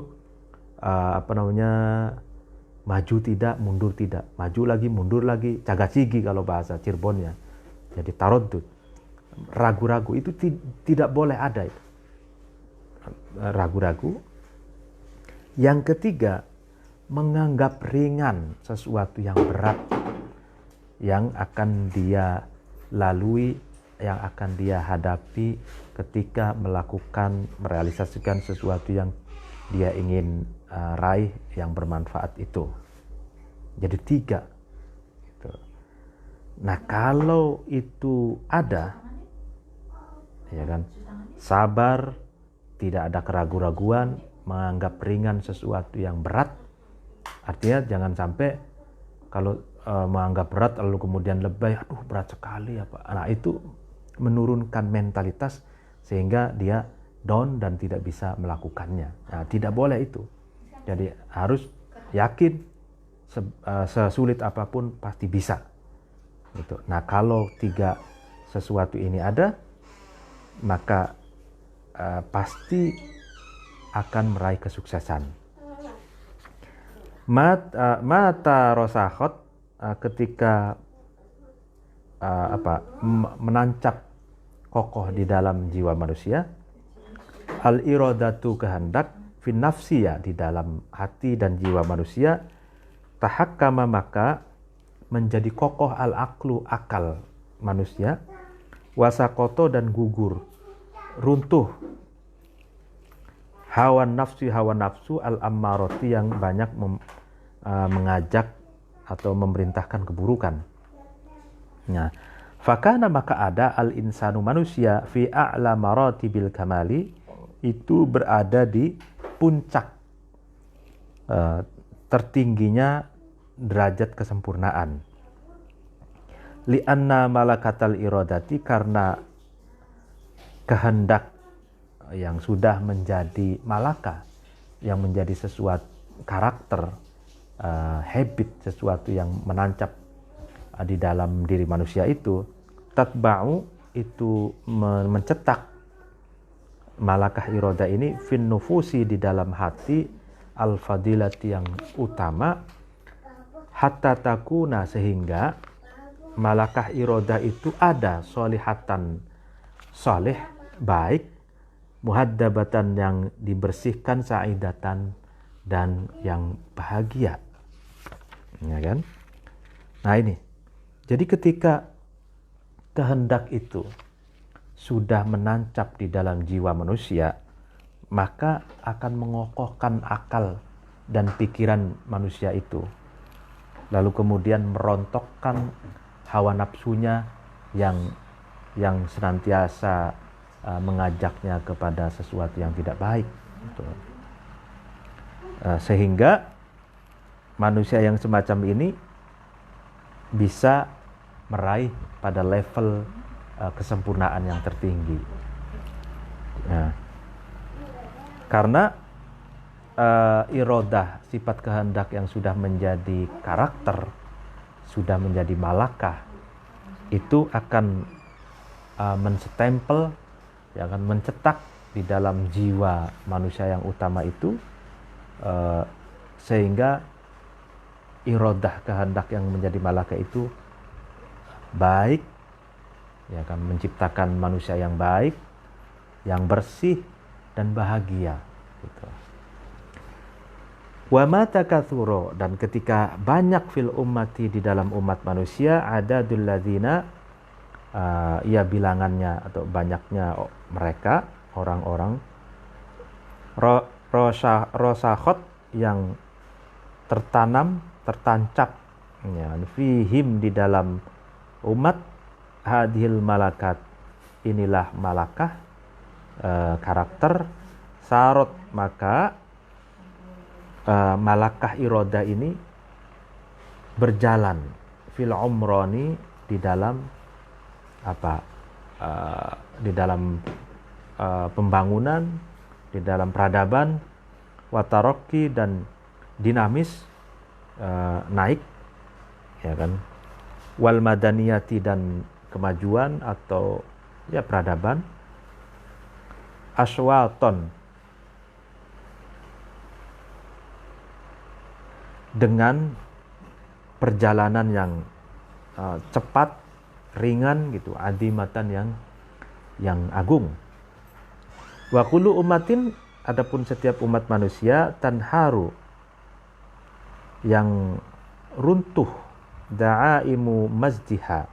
maju tidak, mundur tidak, maju lagi, mundur lagi, cagasigi kalau bahasa Cirebonnya. Jadi taraddud, ragu-ragu itu tidak boleh ada itu. Ragu-ragu. Yang ketiga, menganggap ringan sesuatu yang berat yang akan dia lalui, yang akan dia hadapi ketika merealisasikan sesuatu yang dia ingin raih yang bermanfaat itu. Jadi 3 gitu. Nah, kalau itu ada, ya kan, sabar, tidak ada keraguan-raguan, menganggap ringan sesuatu yang berat. Artinya jangan sampai kalau menganggap berat lalu kemudian lebay, aduh berat sekali apa. Nah, itu menurunkan mentalitas sehingga dia down dan tidak bisa melakukannya. Nah, tidak boleh itu. Jadi harus yakin sesulit apapun pasti bisa. Gitu. Nah, kalau 3 sesuatu ini ada, maka pasti akan meraih kesuksesan. Mata rosakhot, ketika menancap kokoh di dalam jiwa manusia, al iradatu kehendak, fin nafsi ya di dalam hati dan jiwa manusia, tahakkama maka menjadi kokoh al aklu akal manusia, wasakoto dan gugur runtuh hawa nafsu al ammaroti yang banyak mengajak atau memerintahkan keburukan. Nah, fakana maka ada al insanu manusia fi a'la maratibil kamali, itu berada di puncak tertingginya derajat kesempurnaan. Li'anna malakatal iradati, karena kehendak yang sudah menjadi malaka, yang menjadi sesuatu karakter, habit, sesuatu yang menancap di dalam diri manusia itu, tatba'u, itu mencetak malakah iroda ini fin nufusi, di dalam hati, al fadilati yang utama, hatta takuna, sehingga malakah iroda itu ada solihatan, soleh, baik, muhaddabatan, yang dibersihkan, sa'idatan, dan yang bahagia, ya kan? Nah ini, jadi ketika kehendak itu sudah menancap di dalam jiwa manusia, maka akan mengokohkan akal dan pikiran manusia itu, lalu kemudian merontokkan hawa nafsunya yang senantiasa mengajaknya kepada sesuatu yang tidak baik. Sehingga manusia yang semacam ini bisa meraih pada level kesempurnaan yang tertinggi. Nah, karena irodah, sifat kehendak yang sudah menjadi karakter, sudah menjadi malakah, itu akan menstempel, ya, akan mencetak di dalam jiwa manusia yang utama itu, sehingga irodah kehendak yang menjadi malakah itu baik, ya kan, menciptakan manusia yang baik, yang bersih dan bahagia, gitu. Wa mata katsuro, dan ketika banyak fil ummati, di dalam umat manusia, ada duladzina, ya bilangannya atau banyaknya mereka, orang-orang rosakhot, yang tertancap, ya, fihim, di dalam umat, hadhil malakat, inilah malakah, karakter, sarot, maka malakah iroda ini berjalan fil umroni, di dalam di dalam pembangunan, di dalam peradaban, wataroki, dan dinamis, naik, ya kan, wal madaniyati, dan kemajuan atau ya peradaban, aswaton, dengan perjalanan yang cepat, ringan, gitu, adimatan, yang agung. Wa kullu ummatin, adapun setiap umat manusia, tanharu, yang runtuh, da'aimu mazdiha,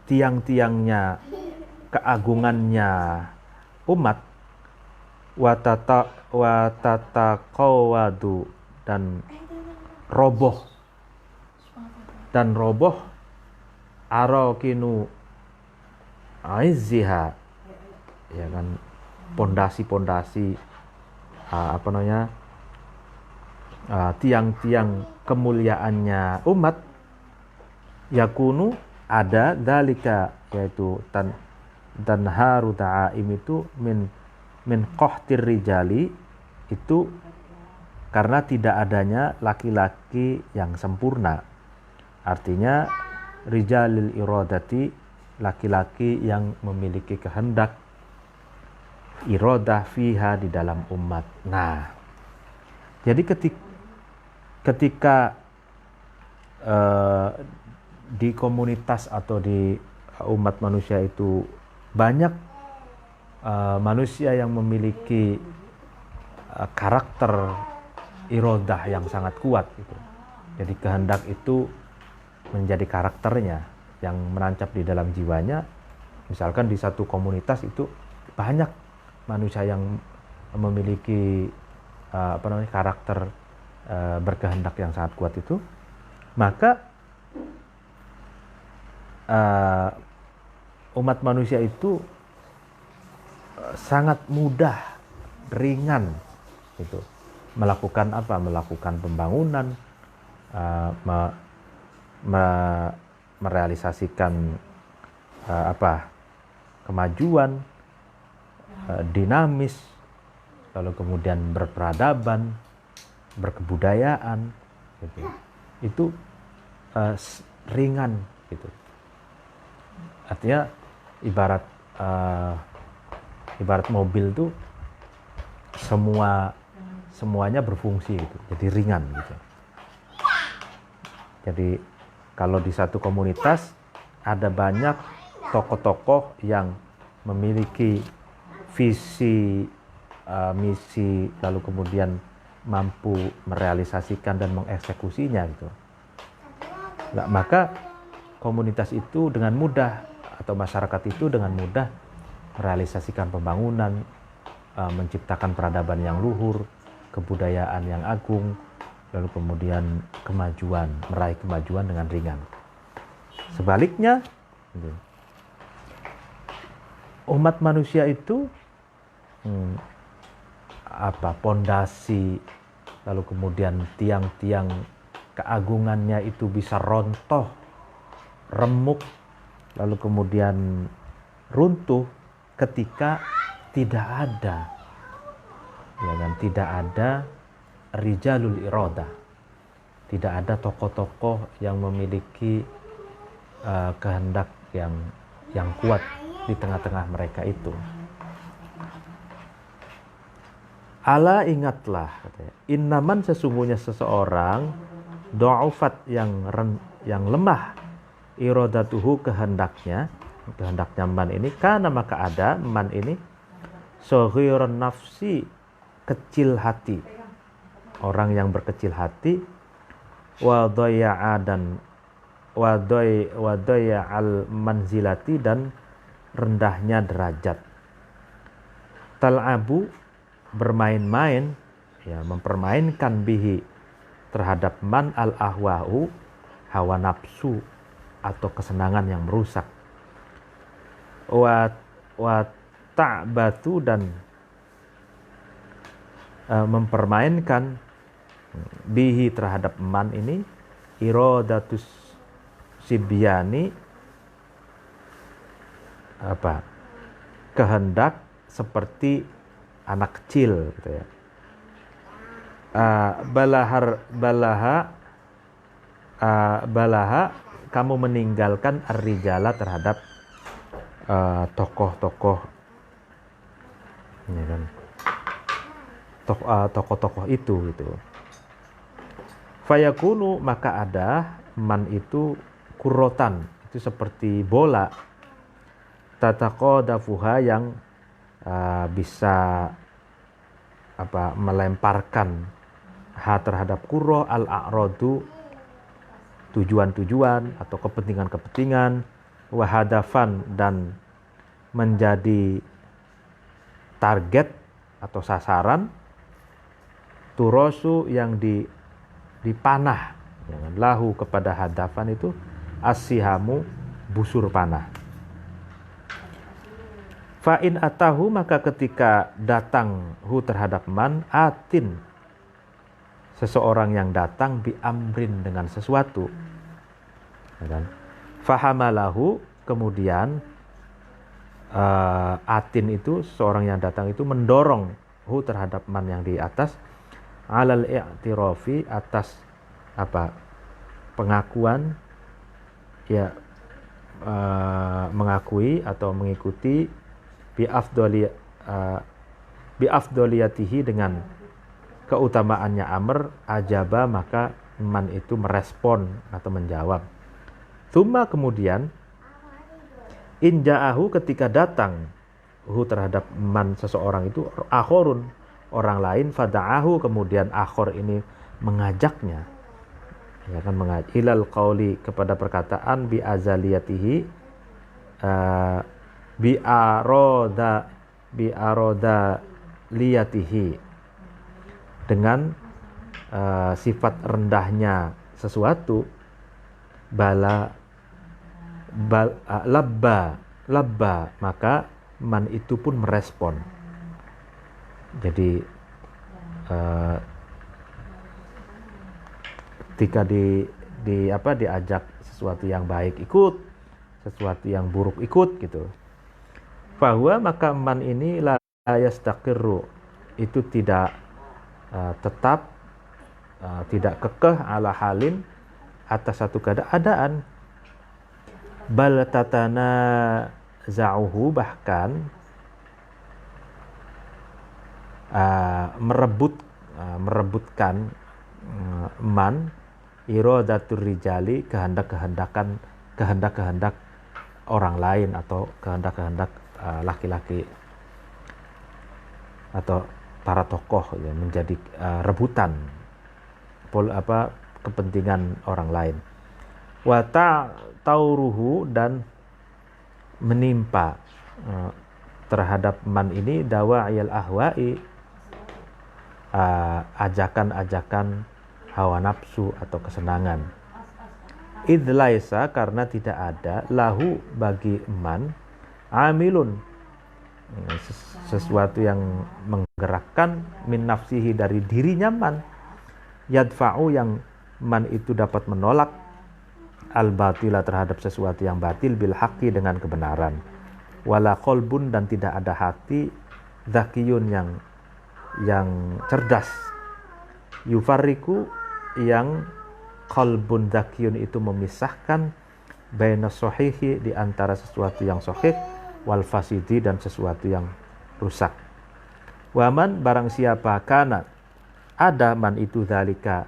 tiang-tiangnya keagungannya umat, watataqawadu dan roboh arokinu aizziha, ya kan, pondasi-pondasi tiang-tiang kemuliaannya umat, yakunu ada dalika, yaitu tanharu ta'aim itu min qahtir rijali, itu karena tidak adanya laki-laki yang sempurna. Artinya rijalil iradati, laki-laki yang memiliki kehendak iradah fiha, di dalam umat. Nah, jadi ketika di komunitas atau di umat manusia itu banyak manusia yang memiliki karakter iradah yang sangat kuat gitu. Jadi kehendak itu menjadi karakternya yang menancap di dalam jiwanya. Misalkan di satu komunitas itu banyak manusia yang memiliki karakter berkehendak yang sangat kuat itu, maka umat manusia itu sangat mudah, ringan gitu, melakukan pembangunan, merealisasikan kemajuan, dinamis, lalu kemudian berperadaban, berkebudayaan gitu. Itu ringan gitu. Artinya ibarat mobil tuh semuanya berfungsi gitu, jadi ringan gitu. Jadi kalau di satu komunitas ada banyak tokoh-tokoh yang memiliki visi, misi, lalu kemudian mampu merealisasikan dan mengeksekusinya gitu. Nah, maka komunitas itu dengan mudah, atau masyarakat itu dengan mudah merealisasikan pembangunan, menciptakan peradaban yang luhur, kebudayaan yang agung, lalu kemudian meraih kemajuan dengan ringan. Sebaliknya, umat manusia itu pondasi, lalu kemudian tiang-tiang keagungannya itu bisa rontoh, remuk, lalu kemudian runtuh ketika tidak ada rijalul iradah, tidak ada tokoh-tokoh yang memiliki kehendak yang kuat di tengah-tengah mereka itu. Ala, ingatlah, katanya, innaman, sesungguhnya seseorang, do'ufat, yang lemah, iradatuhu, kehendaknya man ini, karena maka ada man ini soghirun nafsi, kecil hati, orang yang berkecil hati, al manzilati, dan rendahnya derajat, tal'abu, bermain-main, ya, mempermainkan bihi, terhadap man al ahwa'u, hawa nafsu atau kesenangan yang merusak, wa ta'batu, dan mempermainkan bihi, terhadap man ini, iradatus sibyani, kehendak seperti anak kecil gitu ya. Balaha, kamu meninggalkan ar-rijala, terhadap tokoh-tokoh, ya kan, tokoh-tokoh itu gitu. Fayakunu, maka ada man itu kurrotan, itu seperti bola, tataqadafuha, yang bisa melemparkan terhadap kurro, al-a'radu, tujuan-tujuan atau kepentingan-kepentingan, wahadafan, dan menjadi target atau sasaran, turosu yang dipanah, lahu kepada hadafan itu as-sihamu busur panah. Fa'in atahu maka ketika datang hu terhadap man atin, seseorang yang datang bi amrin dengan sesuatu, fahamalahu kemudian atin itu seorang yang datang itu mendorong hu terhadap man yang di atas alal i'tirafi atas pengakuan ya, mengakui atau mengikuti bi afdoliyatihi dengan keutamaannya Amr, ajaba maka man itu merespon atau menjawab. Tsumma kemudian inja'ahu ketika datang hu terhadap man seseorang itu akhorun orang lain, fada'ahu kemudian akhor ini mengajaknya, ya kan, ilal qauli kepada perkataan bi azaliyatihi, bi aroda liyatihi dengan sifat rendahnya sesuatu, labba maka man itu pun merespon. Jadi ketika diajak sesuatu yang baik ikut, sesuatu yang buruk ikut gitu. Fahuwa maka man ini la yastaqirru itu tidak tetap, tidak kekeh ala halin atas satu keadaan, bal tatana za'uhu bahkan merebutkan man iradatur rijali kehendak orang lain atau kehendak laki-laki atau para tokoh ya, menjadi rebutan kepentingan orang lain. Wa tauruhu dan menimpa terhadap man ini dawa'il ahwa'i, ajakan-ajakan hawa nafsu atau kesenangan. Idh laisa karena tidak ada lahu bagi man amilun sesuatu yang menggerakkan min nafsihi dari dirinya man, yadfa'u yang man itu dapat menolak al batila terhadap sesuatu yang batil bil haqqi dengan kebenaran, wala qalbun dan tidak ada hati zakiyun yang cerdas, yufarriku yang qalbun zakiyun itu memisahkan baina sahihi di antara sesuatu yang sahih wal fasidi dan sesuatu yang rusak. Waman barang siapa kana ada man itu zalika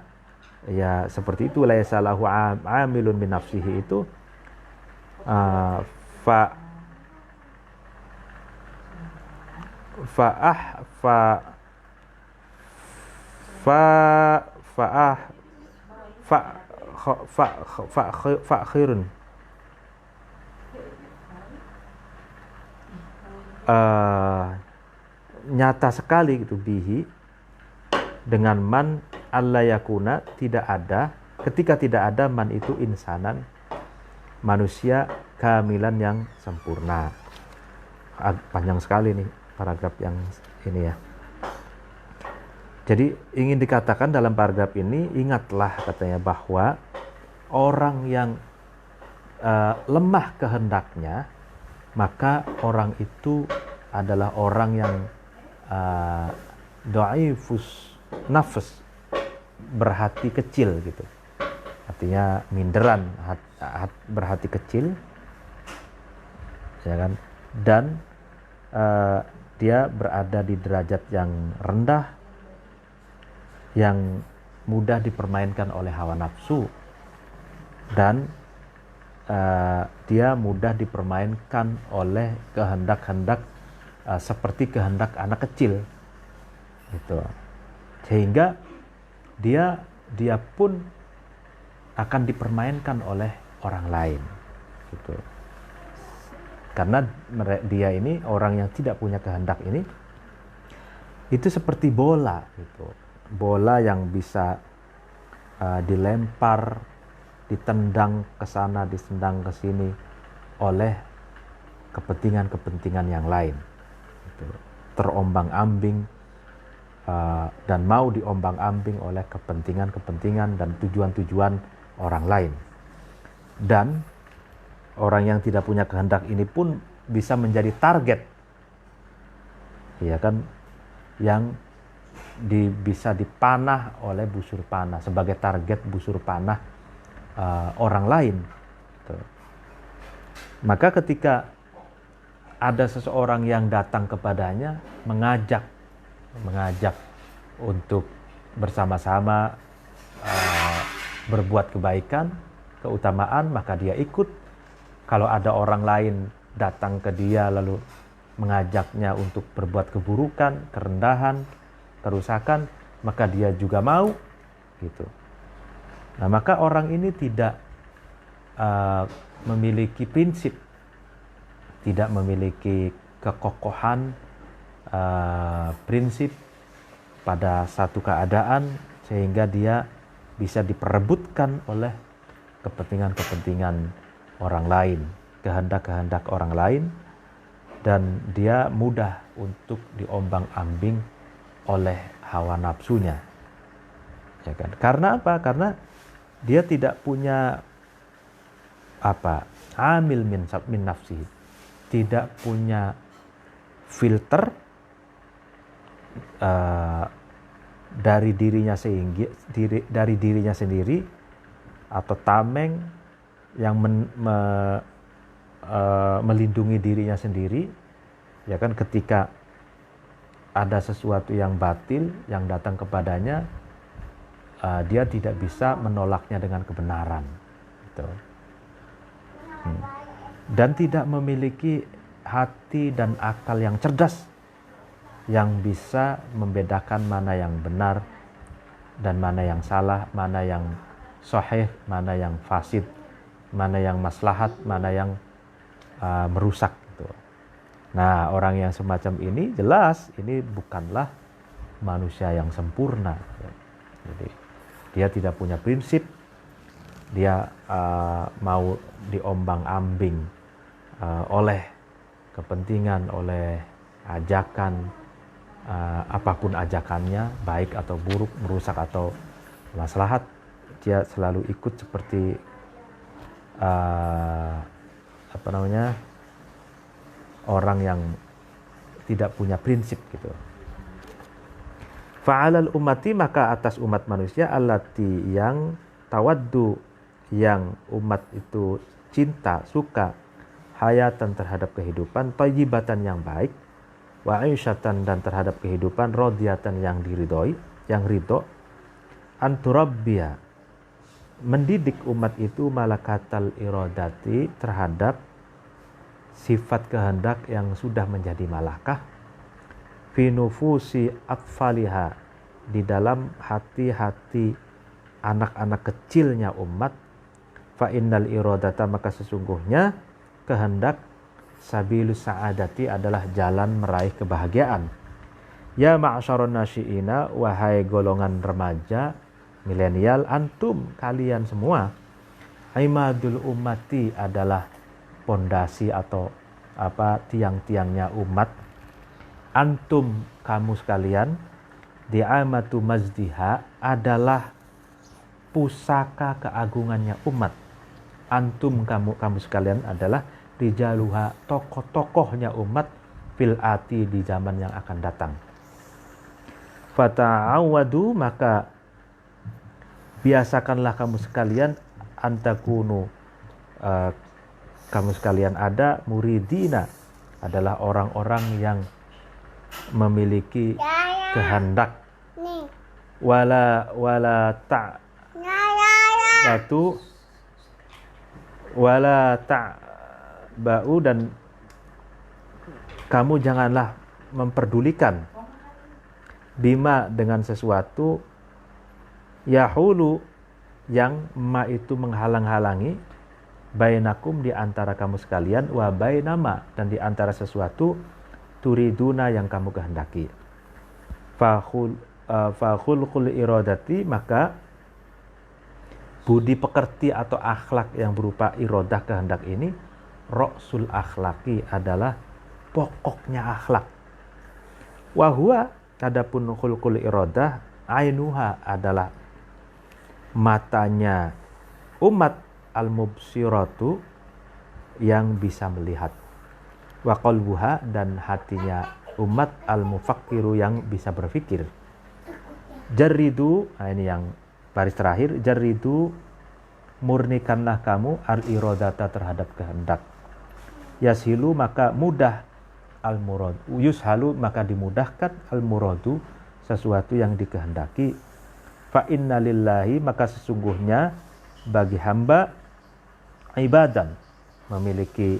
ya seperti itu, laisa lahu amilun min nafsihi itu khairun nyata sekali gitu bihi dengan man alla yakuna tidak ada, ketika tidak ada man itu insanan manusia kamilan yang sempurna. Panjang sekali nih paragraf yang ini ya. Jadi ingin dikatakan dalam paragraf ini, ingatlah katanya bahwa orang yang lemah kehendaknya, maka orang itu adalah orang yang dhaifus nafs, berhati kecil gitu. Artinya minderan, berhati kecil, ya kan? Dan dia berada di derajat yang rendah, yang mudah dipermainkan oleh hawa nafsu, dan dia mudah dipermainkan oleh kehendak-kehendak seperti kehendak anak kecil gitu. Sehingga dia pun akan dipermainkan oleh orang lain gitu. Karena dia ini orang yang tidak punya kehendak ini itu seperti bola gitu. Bola yang bisa dilempar, ditendang ke sana, ditendang ke sini oleh kepentingan-kepentingan yang lain. Gitu. Terombang-ambing dan mau diombang-ambing oleh kepentingan-kepentingan dan tujuan-tujuan orang lain. Dan orang yang tidak punya kehendak ini pun bisa menjadi target, ya kan, yang bisa dipanah oleh busur panah, sebagai target busur panah orang lain. Maka ketika ada seseorang yang datang kepadanya mengajak untuk bersama-sama berbuat kebaikan, keutamaan, maka dia ikut. Kalau ada orang lain datang ke dia lalu mengajaknya untuk berbuat keburukan, kerendahan, kerusakan, maka dia juga mau gitu. Nah, maka orang ini tidak memiliki prinsip, tidak memiliki kekokohan prinsip pada satu keadaan sehingga dia bisa diperebutkan oleh kepentingan-kepentingan orang lain, kehendak-kehendak orang lain, dan dia mudah untuk diombang-ambing oleh hawa nafsunya. Ya kan? Karena apa? Karena dia tidak punya amil min nafsi, tidak punya filter dari dirinya sendiri atau tameng yang melindungi dirinya sendiri, ya kan. Ketika ada sesuatu yang batil yang datang kepadanya, dia tidak bisa menolaknya dengan kebenaran gitu. Dan tidak memiliki hati dan akal yang cerdas yang bisa membedakan mana yang benar dan mana yang salah, mana yang sahih, mana yang fasid, mana yang maslahat, mana yang merusak gitu. Nah, orang yang semacam ini jelas ini bukanlah manusia yang sempurna. Jadi dia tidak punya prinsip, dia mau diombang-ambing oleh kepentingan, oleh ajakan, apapun ajakannya, baik atau buruk, merusak atau maslahat, dia selalu ikut seperti orang yang tidak punya prinsip gitu. Fa'alal ummati, maka atas umat manusia, allati yang tawaddu, yang umat itu cinta, suka, hayatan terhadap kehidupan, thayyibatan yang baik, wa aisyatan dan terhadap kehidupan, radiyatan yang diridhoi, yang ridho, anturabbiya, mendidik umat itu malakatal iradati, terhadap sifat kehendak yang sudah menjadi malakah, fi nufusi atfaliha, di dalam hati-hati anak-anak kecilnya umat, fa innal iradata, maka sesungguhnya kehendak, sabilus sa'adati, adalah jalan meraih kebahagiaan. Ya ma'syarun nasyiina, wahai golongan remaja milenial, antum, kalian semua, imadul ummati, adalah pondasi atau tiang-tiangnya umat. Antum, kamu sekalian, di'amatu mazdiha, adalah pusaka keagungannya umat. Antum, kamu sekalian, adalah rijaluha, tokoh-tokohnya umat, fil ati, di zaman yang akan datang. Fata'awadu, maka biasakanlah kamu sekalian, antakunu, kamu sekalian ada, muridina, adalah orang-orang yang memiliki kehendak, wala ta'ba'u, dan kamu janganlah memperdulikan, bima, dengan sesuatu, yahulu, yang ma itu menghalang-halangi, bainakum, di antara kamu sekalian, wa bainama, dan di antara sesuatu, turiduna, yang kamu kehendaki. Fakhulqul iradati, maka budi pekerti atau akhlak yang berupa iradah kehendak ini, ra'sul akhlaki, adalah pokoknya akhlak. Wahua, adapun khulqul iradah, ainuha, adalah matanya umat al-mubsiratu, yang bisa melihat. Wa qalbuha, dan hatinya umat al-mufakkiru, yang bisa berpikir. Jarridu, nah ini yang baris terakhir, jarridu, murnikanlah kamu al-iradata, terhadap kehendak. Yashilu, maka mudah, al-murad, yushalu, maka dimudahkan, al-muradu, sesuatu yang dikehendaki. Fa inna lillahi, maka sesungguhnya bagi hamba, ibadan, memiliki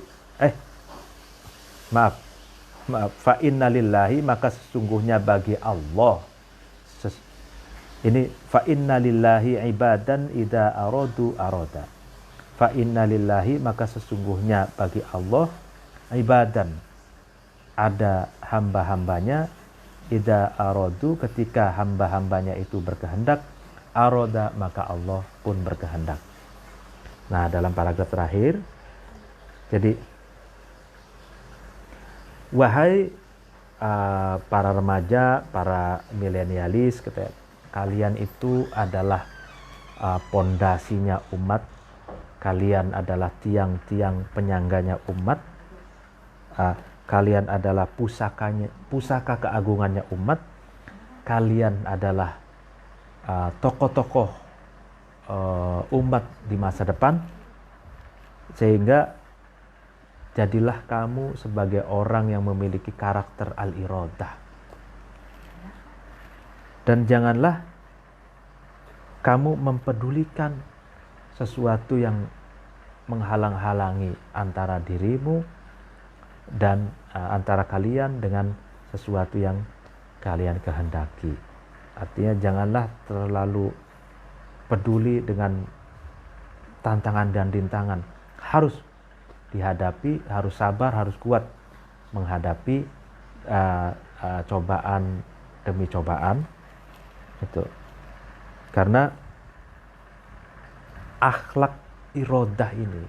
fa inna lillahi, maka sesungguhnya bagi Allah, ini fa inna lillahi ibadan idza aradu arada. Fa inna lillahi, maka sesungguhnya bagi Allah, ibadan, ada hamba-hambanya, idza aradu, ketika hamba-hambanya itu berkehendak, arada, maka Allah pun berkehendak. Nah, dalam paragraf terakhir, jadi wahai para remaja, para milenialis, kalian itu adalah pondasinya umat, kalian adalah tiang-tiang penyangganya umat, kalian adalah pusaka keagungannya umat, kalian adalah tokoh-tokoh umat di masa depan, sehingga jadilah kamu sebagai orang yang memiliki karakter al-iradah. Dan janganlah kamu mempedulikan sesuatu yang menghalang-halangi antara dirimu dan antara kalian dengan sesuatu yang kalian kehendaki. Artinya janganlah terlalu peduli dengan tantangan dan rintangan. Harus dihadapi, harus sabar, harus kuat menghadapi cobaan demi cobaan. Itu karena akhlak irodah ini,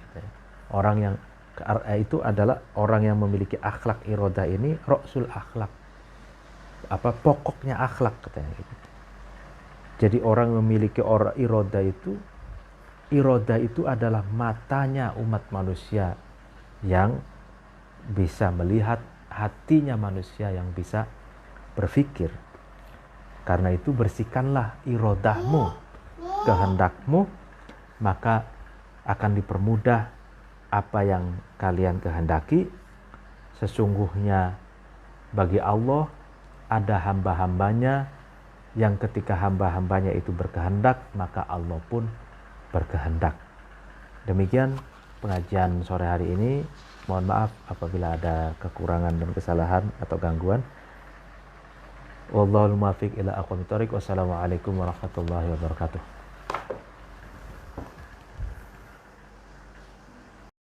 orang yang itu adalah orang yang memiliki akhlak irodah ini, ra'sul akhlak, pokoknya akhlak, katanya gitu. Jadi orang memiliki irodah itu adalah matanya umat manusia yang bisa melihat, hatinya manusia yang bisa berpikir. Karena itu bersihkanlah irodahmu, kehendakmu, maka akan dipermudah apa yang kalian kehendaki. Sesungguhnya bagi Allah ada hamba-hambanya yang ketika hamba-hambanya itu berkehendak, maka Allah pun berkehendak. Demikian pengajian sore hari ini. Mohon maaf apabila ada kekurangan dan kesalahan atau gangguan. Wallahul muwaffiq ila aqwamit thoriq. Wassalamualaikum warahmatullahi wabarakatuh.